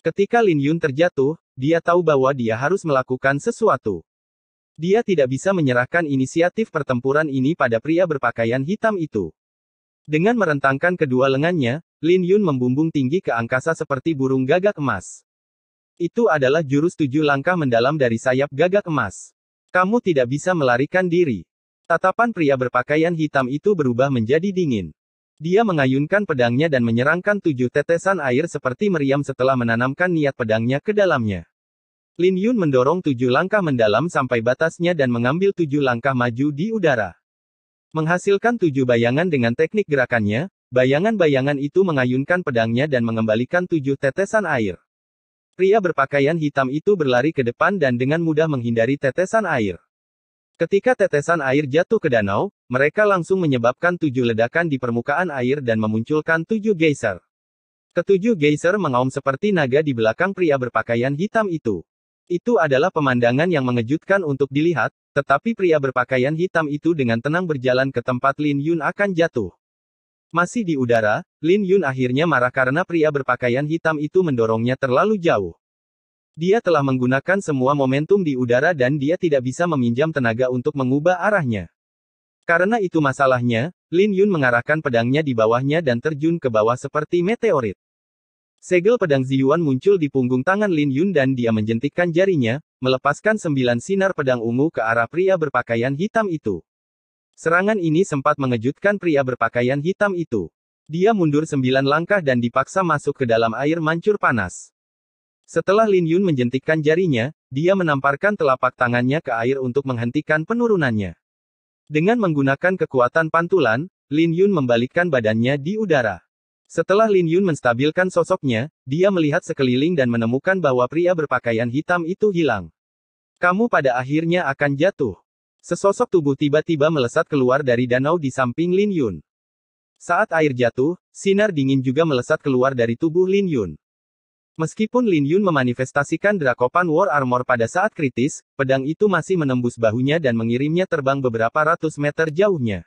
Ketika Lin Yun terjatuh, dia tahu bahwa dia harus melakukan sesuatu. Dia tidak bisa menyerahkan inisiatif pertempuran ini pada pria berpakaian hitam itu. Dengan merentangkan kedua lengannya, Lin Yun membumbung tinggi ke angkasa seperti burung gagak emas. Itu adalah jurus 7 langkah mendalam dari sayap gagak emas. Kamu tidak bisa melarikan diri. Tatapan pria berpakaian hitam itu berubah menjadi dingin. Dia mengayunkan pedangnya dan menyerangkan 7 tetesan air seperti meriam setelah menanamkan niat pedangnya ke dalamnya. Lin Yun mendorong 7 langkah mendalam sampai batasnya dan mengambil 7 langkah maju di udara. Menghasilkan 7 bayangan dengan teknik gerakannya, bayangan-bayangan itu mengayunkan pedangnya dan mengembalikan 7 tetesan air. Pria berpakaian hitam itu berlari ke depan dan dengan mudah menghindari tetesan air. Ketika tetesan air jatuh ke danau, mereka langsung menyebabkan 7 ledakan di permukaan air dan memunculkan 7 geyser. Ketujuh geyser mengaum seperti naga di belakang pria berpakaian hitam itu. Itu adalah pemandangan yang mengejutkan untuk dilihat, tetapi pria berpakaian hitam itu dengan tenang berjalan ke tempat Lin Yun akan jatuh. Masih di udara, Lin Yun akhirnya marah karena pria berpakaian hitam itu mendorongnya terlalu jauh. Dia telah menggunakan semua momentum di udara dan dia tidak bisa meminjam tenaga untuk mengubah arahnya. Karena itu masalahnya, Lin Yun mengarahkan pedangnya di bawahnya dan terjun ke bawah seperti meteorit. Segel pedang Ziyuan muncul di punggung tangan Lin Yun dan dia menjentikkan jarinya, melepaskan 9 sinar pedang ungu ke arah pria berpakaian hitam itu. Serangan ini sempat mengejutkan pria berpakaian hitam itu. Dia mundur 9 langkah dan dipaksa masuk ke dalam air mancur panas. Setelah Lin Yun menjentikkan jarinya, dia menamparkan telapak tangannya ke air untuk menghentikan penurunannya. Dengan menggunakan kekuatan pantulan, Lin Yun membalikkan badannya di udara. Setelah Lin Yun menstabilkan sosoknya, dia melihat sekeliling dan menemukan bahwa pria berpakaian hitam itu hilang. Kamu pada akhirnya akan jatuh. Sesosok tubuh tiba-tiba melesat keluar dari danau di samping Lin Yun. Saat air jatuh, sinar dingin juga melesat keluar dari tubuh Lin Yun. Meskipun Lin Yun memanifestasikan Dracopan War Armor pada saat kritis, pedang itu masih menembus bahunya dan mengirimnya terbang beberapa ratus meter jauhnya.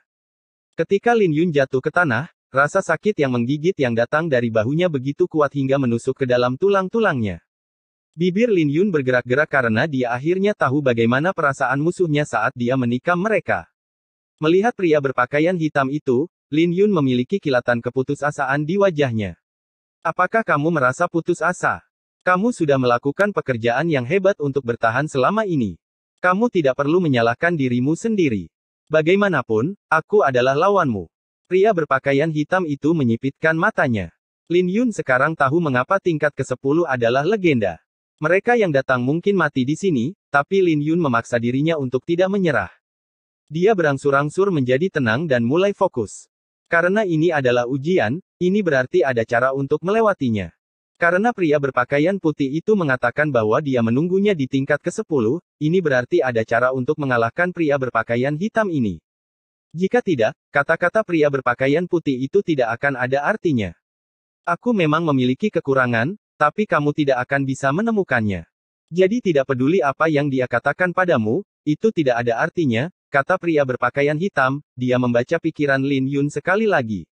Ketika Lin Yun jatuh ke tanah, rasa sakit yang menggigit yang datang dari bahunya begitu kuat hingga menusuk ke dalam tulang-tulangnya. Bibir Lin Yun bergerak-gerak karena dia akhirnya tahu bagaimana perasaan musuhnya saat dia menikam mereka. Melihat pria berpakaian hitam itu, Lin Yun memiliki kilatan keputusasaan di wajahnya. Apakah kamu merasa putus asa? Kamu sudah melakukan pekerjaan yang hebat untuk bertahan selama ini. Kamu tidak perlu menyalahkan dirimu sendiri. Bagaimanapun, aku adalah lawanmu. Pria berpakaian hitam itu menyipitkan matanya. Lin Yun sekarang tahu mengapa tingkat ke-10 adalah legenda. Mereka yang datang mungkin mati di sini, tapi Lin Yun memaksa dirinya untuk tidak menyerah. Dia berangsur-angsur menjadi tenang dan mulai fokus. Karena ini adalah ujian, ini berarti ada cara untuk melewatinya. Karena pria berpakaian putih itu mengatakan bahwa dia menunggunya di tingkat ke-10, ini berarti ada cara untuk mengalahkan pria berpakaian hitam ini. Jika tidak, kata-kata pria berpakaian putih itu tidak akan ada artinya. Aku memang memiliki kekurangan, tapi kamu tidak akan bisa menemukannya. Jadi tidak peduli apa yang dia katakan padamu, itu tidak ada artinya, kata pria berpakaian hitam, dia membaca pikiran Lin Yun sekali lagi.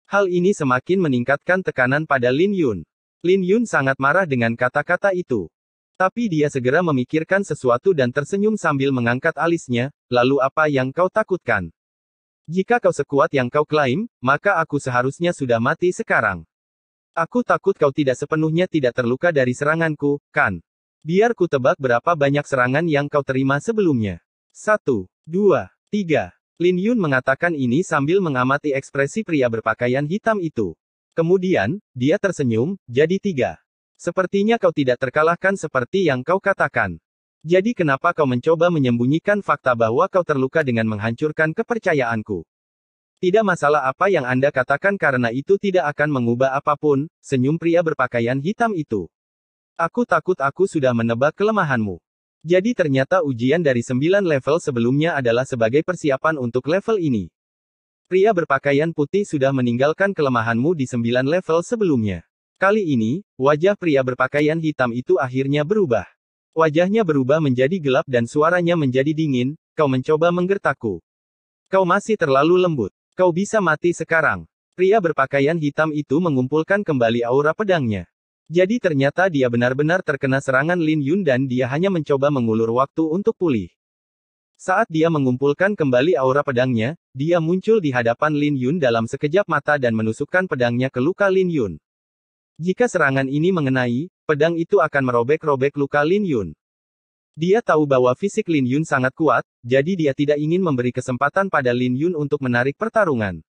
Hal ini semakin meningkatkan tekanan pada Lin Yun. Lin Yun sangat marah dengan kata-kata itu. Tapi dia segera memikirkan sesuatu dan tersenyum sambil mengangkat alisnya, lalu apa yang kau takutkan? Jika kau sekuat yang kau klaim, maka aku seharusnya sudah mati sekarang. Aku takut kau tidak sepenuhnya tidak terluka dari seranganku, kan? Biar ku tebak berapa banyak serangan yang kau terima sebelumnya. 1, 2, 3. Lin Yun mengatakan ini sambil mengamati ekspresi pria berpakaian hitam itu. Kemudian, dia tersenyum, jadi 3. Sepertinya kau tidak terkalahkan seperti yang kau katakan. Jadi kenapa kau mencoba menyembunyikan fakta bahwa kau terluka dengan menghancurkan kepercayaanku? Tidak masalah apa yang Anda katakan karena itu tidak akan mengubah apapun, senyum pria berpakaian hitam itu. Aku takut aku sudah menebak kelemahanmu. Jadi ternyata ujian dari 9 level sebelumnya adalah sebagai persiapan untuk level ini. Pria berpakaian putih sudah meninggalkan kelemahanmu di 9 level sebelumnya. Kali ini, wajah pria berpakaian hitam itu akhirnya berubah. Wajahnya berubah menjadi gelap dan suaranya menjadi dingin, kau mencoba menggertakku. Kau masih terlalu lembut. Kau bisa mati sekarang. Pria berpakaian hitam itu mengumpulkan kembali aura pedangnya. Jadi ternyata dia benar-benar terkena serangan Lin Yun dan dia hanya mencoba mengulur waktu untuk pulih. Saat dia mengumpulkan kembali aura pedangnya, dia muncul di hadapan Lin Yun dalam sekejap mata dan menusukkan pedangnya ke luka Lin Yun. Jika serangan ini mengenai, pedang itu akan merobek-robek luka Lin Yun. Dia tahu bahwa fisik Lin Yun sangat kuat, jadi dia tidak ingin memberi kesempatan pada Lin Yun untuk menarik pertarungan.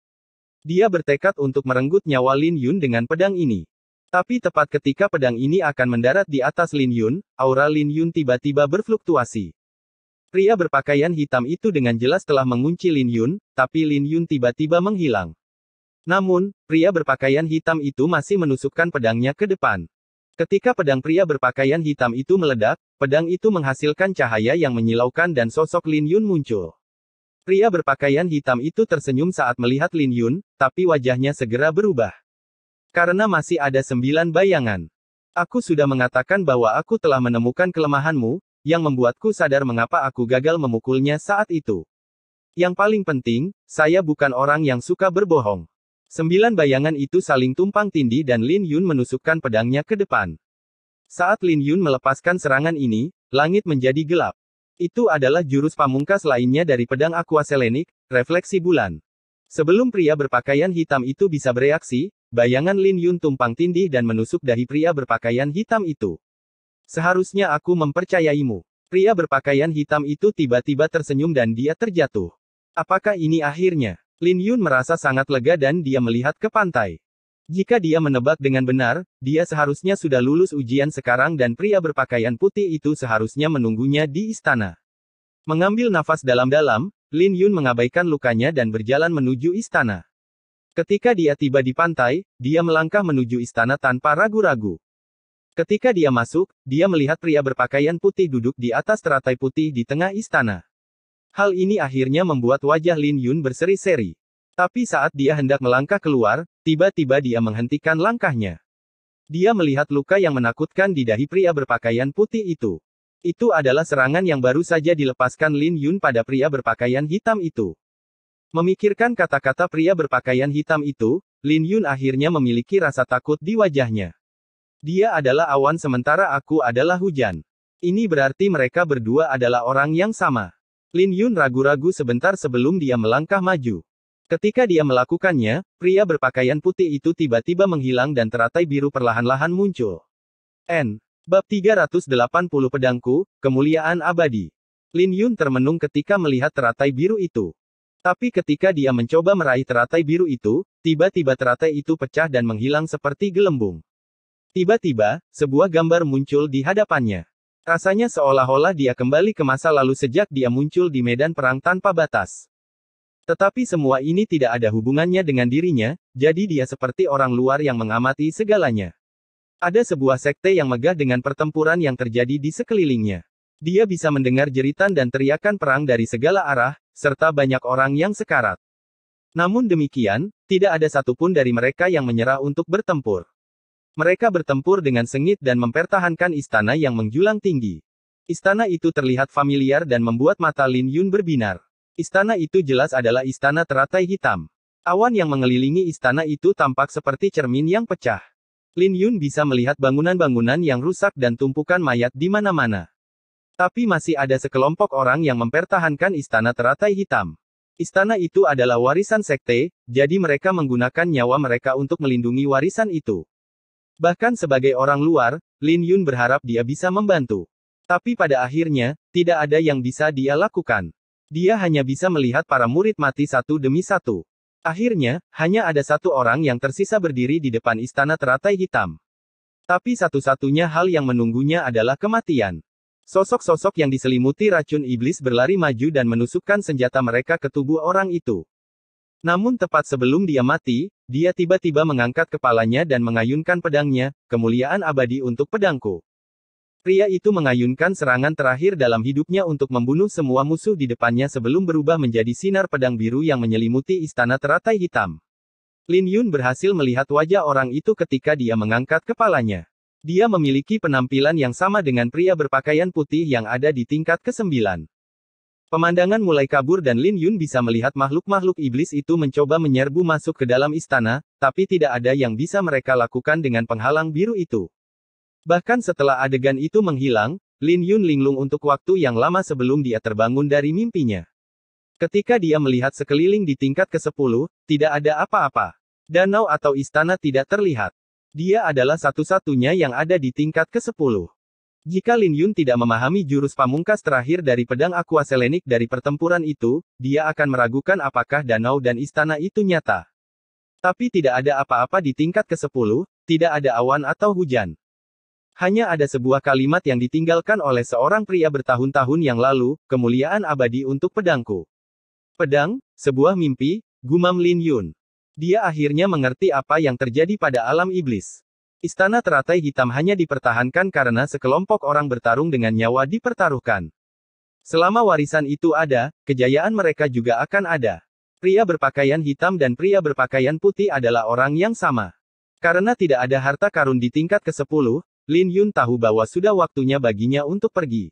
Dia bertekad untuk merenggut nyawa Lin Yun dengan pedang ini. Tapi tepat ketika pedang ini akan mendarat di atas Lin Yun, aura Lin Yun tiba-tiba berfluktuasi. Pria berpakaian hitam itu dengan jelas telah mengunci Lin Yun, tapi Lin Yun tiba-tiba menghilang. Namun, pria berpakaian hitam itu masih menusukkan pedangnya ke depan. Ketika pedang pria berpakaian hitam itu meledak, pedang itu menghasilkan cahaya yang menyilaukan dan sosok Lin Yun muncul. Pria berpakaian hitam itu tersenyum saat melihat Lin Yun, tapi wajahnya segera berubah. Karena masih ada 9 bayangan. Aku sudah mengatakan bahwa aku telah menemukan kelemahanmu, yang membuatku sadar mengapa aku gagal memukulnya saat itu. Yang paling penting, saya bukan orang yang suka berbohong. 9 bayangan itu saling tumpang tindih dan Lin Yun menusukkan pedangnya ke depan. Saat Lin Yun melepaskan serangan ini, langit menjadi gelap. Itu adalah jurus pamungkas lainnya dari pedang Aqua Selenik, refleksi bulan. Sebelum pria berpakaian hitam itu bisa bereaksi, bayangan Lin Yun tumpang tindih dan menusuk dahi pria berpakaian hitam itu. Seharusnya aku mempercayaimu. Pria berpakaian hitam itu tiba-tiba tersenyum dan dia terjatuh. Apakah ini akhirnya? Lin Yun merasa sangat lega dan dia melihat ke pantai. Jika dia menebak dengan benar, dia seharusnya sudah lulus ujian sekarang dan pria berpakaian putih itu seharusnya menunggunya di istana. Mengambil nafas dalam-dalam, Lin Yun mengabaikan lukanya dan berjalan menuju istana. Ketika dia tiba di pantai, dia melangkah menuju istana tanpa ragu-ragu. Ketika dia masuk, dia melihat pria berpakaian putih duduk di atas teratai putih di tengah istana. Hal ini akhirnya membuat wajah Lin Yun berseri-seri. Tapi saat dia hendak melangkah keluar, tiba-tiba dia menghentikan langkahnya. Dia melihat luka yang menakutkan di dahi pria berpakaian putih itu. Itu adalah serangan yang baru saja dilepaskan Lin Yun pada pria berpakaian hitam itu. Memikirkan kata-kata pria berpakaian hitam itu, Lin Yun akhirnya memiliki rasa takut di wajahnya. Dia adalah awan sementara aku adalah hujan. Ini berarti mereka berdua adalah orang yang sama. Lin Yun ragu-ragu sebentar sebelum dia melangkah maju. Ketika dia melakukannya, pria berpakaian putih itu tiba-tiba menghilang dan teratai biru perlahan-lahan muncul. Bab 380 Pedangku, Kemuliaan Abadi. Lin Yun termenung ketika melihat teratai biru itu. Tapi ketika dia mencoba meraih teratai biru itu, tiba-tiba teratai itu pecah dan menghilang seperti gelembung. Tiba-tiba, sebuah gambar muncul di hadapannya. Rasanya seolah-olah dia kembali ke masa lalu sejak dia muncul di medan perang tanpa batas. Tetapi semua ini tidak ada hubungannya dengan dirinya, jadi dia seperti orang luar yang mengamati segalanya. Ada sebuah sekte yang megah dengan pertempuran yang terjadi di sekelilingnya. Dia bisa mendengar jeritan dan teriakan perang dari segala arah, serta banyak orang yang sekarat. Namun demikian, tidak ada satupun dari mereka yang menyerah untuk bertempur. Mereka bertempur dengan sengit dan mempertahankan istana yang menjulang tinggi. Istana itu terlihat familiar dan membuat mata Lin Yun berbinar. Istana itu jelas adalah istana teratai hitam. Awan yang mengelilingi istana itu tampak seperti cermin yang pecah. Lin Yun bisa melihat bangunan-bangunan yang rusak dan tumpukan mayat di mana-mana. Tapi masih ada sekelompok orang yang mempertahankan istana teratai hitam. Istana itu adalah warisan sekte, jadi mereka menggunakan nyawa mereka untuk melindungi warisan itu. Bahkan sebagai orang luar, Lin Yun berharap dia bisa membantu. Tapi pada akhirnya, tidak ada yang bisa dia lakukan. Dia hanya bisa melihat para murid mati satu demi satu. Akhirnya, hanya ada satu orang yang tersisa berdiri di depan istana teratai hitam. Tapi satu-satunya hal yang menunggunya adalah kematian. Sosok-sosok yang diselimuti racun iblis berlari maju dan menusukkan senjata mereka ke tubuh orang itu. Namun tepat sebelum dia mati, dia tiba-tiba mengangkat kepalanya dan mengayunkan pedangnya, kemuliaan abadi untuk pedangku. Pria itu mengayunkan serangan terakhir dalam hidupnya untuk membunuh semua musuh di depannya sebelum berubah menjadi sinar pedang biru yang menyelimuti istana teratai hitam. Lin Yun berhasil melihat wajah orang itu ketika dia mengangkat kepalanya. Dia memiliki penampilan yang sama dengan pria berpakaian putih yang ada di tingkat ke-9. Pemandangan mulai kabur dan Lin Yun bisa melihat makhluk-makhluk iblis itu mencoba menyerbu masuk ke dalam istana, tapi tidak ada yang bisa mereka lakukan dengan penghalang biru itu. Bahkan setelah adegan itu menghilang, Lin Yun linglung untuk waktu yang lama sebelum dia terbangun dari mimpinya. Ketika dia melihat sekeliling di tingkat ke-10, tidak ada apa-apa. Danau atau istana tidak terlihat. Dia adalah satu-satunya yang ada di tingkat ke-10. Jika Lin Yun tidak memahami jurus pamungkas terakhir dari pedang aqua selenik dari pertempuran itu, dia akan meragukan apakah danau dan istana itu nyata. Tapi tidak ada apa-apa di tingkat ke-10, tidak ada awan atau hujan. Hanya ada sebuah kalimat yang ditinggalkan oleh seorang pria bertahun-tahun yang lalu, kemuliaan abadi untuk pedangku. Pedang, sebuah mimpi, gumam Lin Yun. Dia akhirnya mengerti apa yang terjadi pada alam iblis. Istana teratai hitam hanya dipertahankan karena sekelompok orang bertarung dengan nyawa dipertaruhkan. Selama warisan itu ada, kejayaan mereka juga akan ada. Pria berpakaian hitam dan pria berpakaian putih adalah orang yang sama. Karena tidak ada harta karun di tingkat ke-10, Lin Yun tahu bahwa sudah waktunya baginya untuk pergi.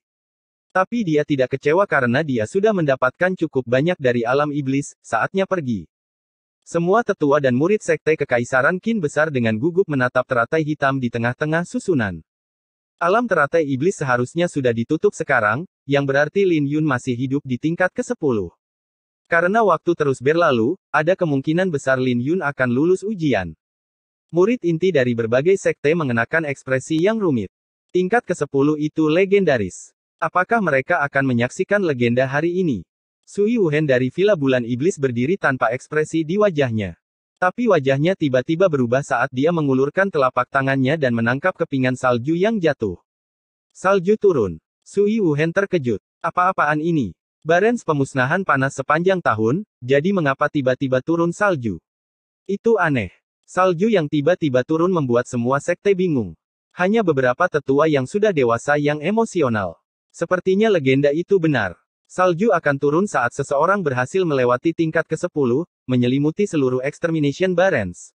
Tapi dia tidak kecewa karena dia sudah mendapatkan cukup banyak dari alam iblis, saatnya pergi. Semua tetua dan murid sekte kekaisaran Qin besar dengan gugup menatap teratai hitam di tengah-tengah susunan. Alam teratai iblis seharusnya sudah ditutup sekarang, yang berarti Lin Yun masih hidup di tingkat ke-10. Karena waktu terus berlalu, ada kemungkinan besar Lin Yun akan lulus ujian. Murid inti dari berbagai sekte mengenakan ekspresi yang rumit. Tingkat ke-10 itu legendaris. Apakah mereka akan menyaksikan legenda hari ini? Sui Wuhen dari Villa Bulan Iblis berdiri tanpa ekspresi di wajahnya. Tapi wajahnya tiba-tiba berubah saat dia mengulurkan telapak tangannya dan menangkap kepingan salju yang jatuh. Salju turun. Sui Wuhen terkejut. Apa-apaan ini? Barens pemusnahan panas sepanjang tahun, jadi mengapa tiba-tiba turun salju? Itu aneh. Salju yang tiba-tiba turun membuat semua sekte bingung. Hanya beberapa tetua yang sudah dewasa yang emosional. Sepertinya legenda itu benar. Salju akan turun saat seseorang berhasil melewati tingkat ke-10, menyelimuti seluruh Extermination Barrens.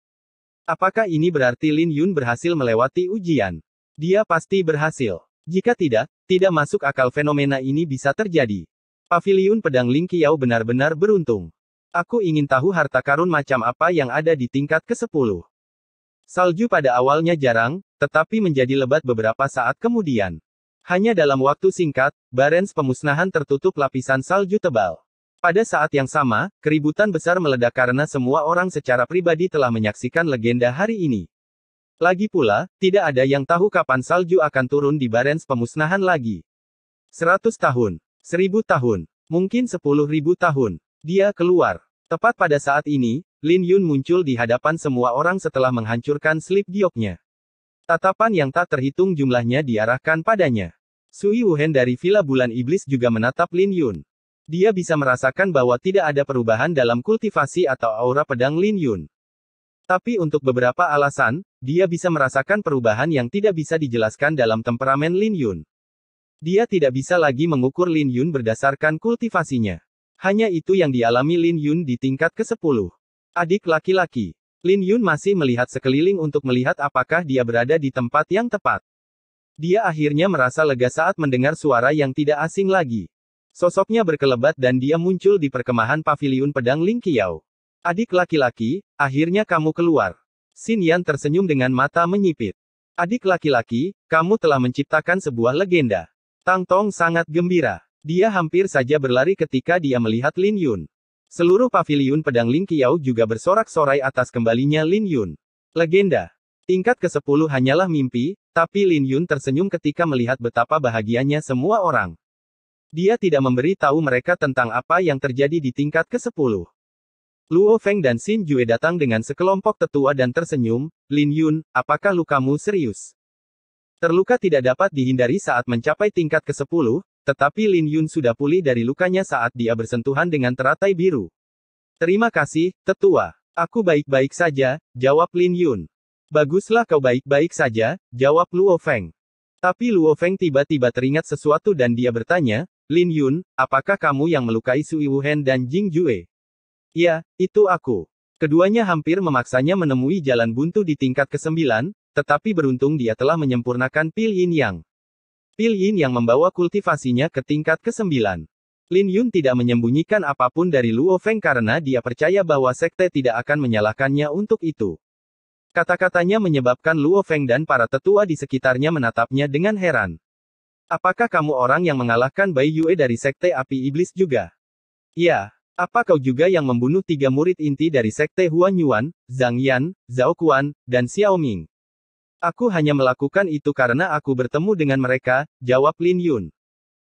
Apakah ini berarti Lin Yun berhasil melewati ujian? Dia pasti berhasil. Jika tidak, tidak masuk akal fenomena ini bisa terjadi. Paviliun pedang Ling Qiao benar-benar beruntung. Aku ingin tahu harta karun macam apa yang ada di tingkat ke-10. Salju pada awalnya jarang, tetapi menjadi lebat beberapa saat kemudian. Hanya dalam waktu singkat, Barrens pemusnahan tertutup lapisan salju tebal. Pada saat yang sama, keributan besar meledak karena semua orang secara pribadi telah menyaksikan legenda hari ini. Lagi pula, tidak ada yang tahu kapan salju akan turun di Barrens pemusnahan lagi. 100 tahun, 1000 tahun, mungkin 10.000 tahun. Dia keluar. Tepat pada saat ini, Lin Yun muncul di hadapan semua orang setelah menghancurkan slip gioknya. Tatapan yang tak terhitung jumlahnya diarahkan padanya. Sui Wuhen dari Villa Bulan Iblis juga menatap Lin Yun. Dia bisa merasakan bahwa tidak ada perubahan dalam kultivasi atau aura pedang Lin Yun. Tapi untuk beberapa alasan, dia bisa merasakan perubahan yang tidak bisa dijelaskan dalam temperamen Lin Yun. Dia tidak bisa lagi mengukur Lin Yun berdasarkan kultivasinya. Hanya itu yang dialami Lin Yun di tingkat ke-10. Adik laki-laki. Lin Yun masih melihat sekeliling untuk melihat apakah dia berada di tempat yang tepat. Dia akhirnya merasa lega saat mendengar suara yang tidak asing lagi. Sosoknya berkelebat dan dia muncul di perkemahan paviliun pedang Ling Qiao. Adik laki-laki, akhirnya kamu keluar. Xin Yan tersenyum dengan mata menyipit. Adik laki-laki, kamu telah menciptakan sebuah legenda. Tang Tong sangat gembira. Dia hampir saja berlari ketika dia melihat Lin Yun. Seluruh paviliun pedang Ling Qiao juga bersorak-sorai atas kembalinya Lin Yun. Legenda. Tingkat ke-10 hanyalah mimpi, tapi Lin Yun tersenyum ketika melihat betapa bahagianya semua orang. Dia tidak memberi tahu mereka tentang apa yang terjadi di tingkat ke-10. Luo Feng dan Xin Jue datang dengan sekelompok tetua dan tersenyum. Lin Yun, apakah lukamu serius? Terluka tidak dapat dihindari saat mencapai tingkat ke-10, tetapi Lin Yun sudah pulih dari lukanya saat dia bersentuhan dengan teratai biru. Terima kasih, tetua. Aku baik-baik saja, jawab Lin Yun. Baguslah kau baik-baik saja, jawab Luo Feng. Tapi Luo Feng tiba-tiba teringat sesuatu dan dia bertanya, Lin Yun, apakah kamu yang melukai Sui Wuhen dan Jing Jue? Ya, itu aku. Keduanya hampir memaksanya menemui jalan buntu di tingkat ke-9, tetapi beruntung dia telah menyempurnakan Pil Yin Yang. Pil Yin yang membawa kultivasinya ke tingkat ke-9. Lin Yun tidak menyembunyikan apapun dari Luo Feng karena dia percaya bahwa sekte tidak akan menyalahkannya untuk itu. Kata-katanya menyebabkan Luo Feng dan para tetua di sekitarnya menatapnya dengan heran. Apakah kamu orang yang mengalahkan Bai Yue dari sekte api iblis juga? Ya. Apa kau juga yang membunuh 3 murid inti dari sekte Huan Yuan, Zhang Yan, Zhao Kuan, dan Xiao Ming? Aku hanya melakukan itu karena aku bertemu dengan mereka, jawab Lin Yun.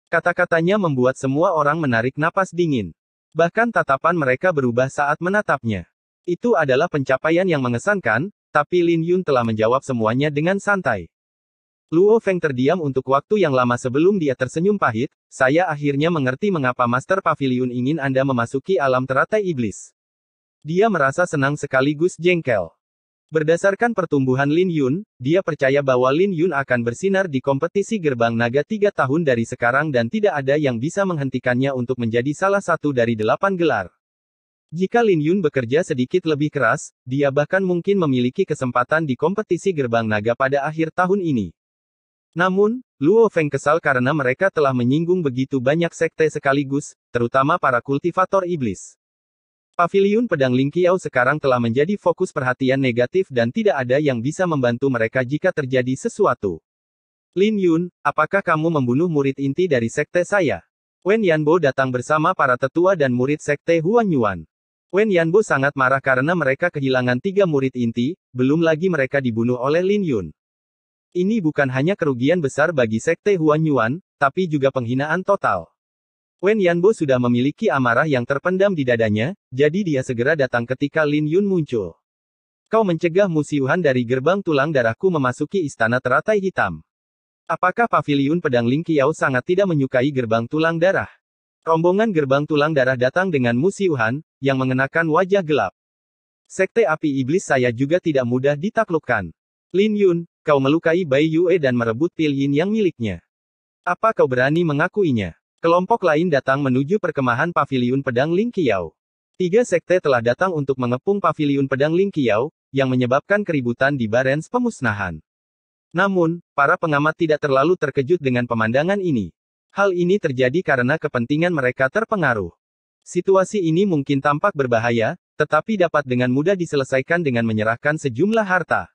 Kata-katanya membuat semua orang menarik napas dingin. Bahkan tatapan mereka berubah saat menatapnya. Itu adalah pencapaian yang mengesankan, tapi Lin Yun telah menjawab semuanya dengan santai. Luo Feng terdiam untuk waktu yang lama sebelum dia tersenyum pahit. Saya akhirnya mengerti mengapa Master Pavilion ingin Anda memasuki alam teratai iblis. Dia merasa senang sekaligus jengkel. Berdasarkan pertumbuhan Lin Yun, dia percaya bahwa Lin Yun akan bersinar di kompetisi gerbang naga 3 tahun dari sekarang dan tidak ada yang bisa menghentikannya untuk menjadi salah satu dari 8 gelar. Jika Lin Yun bekerja sedikit lebih keras, dia bahkan mungkin memiliki kesempatan di kompetisi gerbang naga pada akhir tahun ini. Namun, Luo Feng kesal karena mereka telah menyinggung begitu banyak sekte sekaligus, terutama para kultivator iblis. Paviliun pedang Ling Qiao sekarang telah menjadi fokus perhatian negatif dan tidak ada yang bisa membantu mereka jika terjadi sesuatu. Lin Yun, apakah kamu membunuh murid inti dari sekte saya? Wen Yanbo datang bersama para tetua dan murid sekte Huan Yuan. Wen Yanbo sangat marah karena mereka kehilangan 3 murid inti, belum lagi mereka dibunuh oleh Lin Yun. Ini bukan hanya kerugian besar bagi sekte Huan Yuan, tapi juga penghinaan total. Wen Yanbo sudah memiliki amarah yang terpendam di dadanya, jadi dia segera datang ketika Lin Yun muncul. Kau mencegah musuhan dari gerbang tulang darahku memasuki istana teratai hitam. Apakah paviliun pedang Ling Qiao sangat tidak menyukai gerbang tulang darah? Rombongan gerbang tulang darah datang dengan musuhan, yang mengenakan wajah gelap. Sekte api iblis saya juga tidak mudah ditaklukkan. Lin Yun, kau melukai Bai Yue dan merebut Pil Yin yang miliknya. Apa kau berani mengakuinya? Kelompok lain datang menuju perkemahan paviliun pedang Ling Qiao. 3 sekte telah datang untuk mengepung paviliun pedang Ling Qiao, yang menyebabkan keributan di Barens pemusnahan. Namun, para pengamat tidak terlalu terkejut dengan pemandangan ini. Hal ini terjadi karena kepentingan mereka terpengaruh. Situasi ini mungkin tampak berbahaya, tetapi dapat dengan mudah diselesaikan dengan menyerahkan sejumlah harta.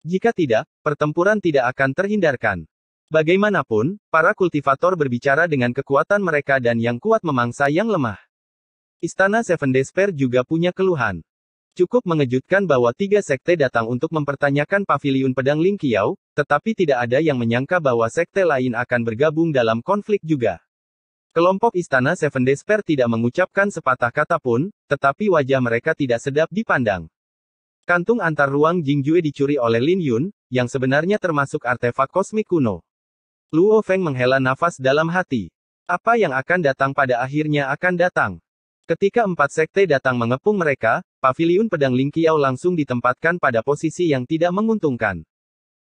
Jika tidak, pertempuran tidak akan terhindarkan. Bagaimanapun, para kultivator berbicara dengan kekuatan mereka dan yang kuat memangsa yang lemah. Istana Seven Despair juga punya keluhan. Cukup mengejutkan bahwa 3 sekte datang untuk mempertanyakan paviliun pedang Ling Qiao, tetapi tidak ada yang menyangka bahwa sekte lain akan bergabung dalam konflik juga. Kelompok Istana Seven Despair tidak mengucapkan sepatah kata pun, tetapi wajah mereka tidak sedap dipandang. Kantung antar ruang Jingjue dicuri oleh Lin Yun, yang sebenarnya termasuk artefak kosmik kuno. Luo Feng menghela nafas dalam hati. Apa yang akan datang pada akhirnya akan datang. Ketika 4 sekte datang mengepung mereka, paviliun pedang Ling Qiao langsung ditempatkan pada posisi yang tidak menguntungkan.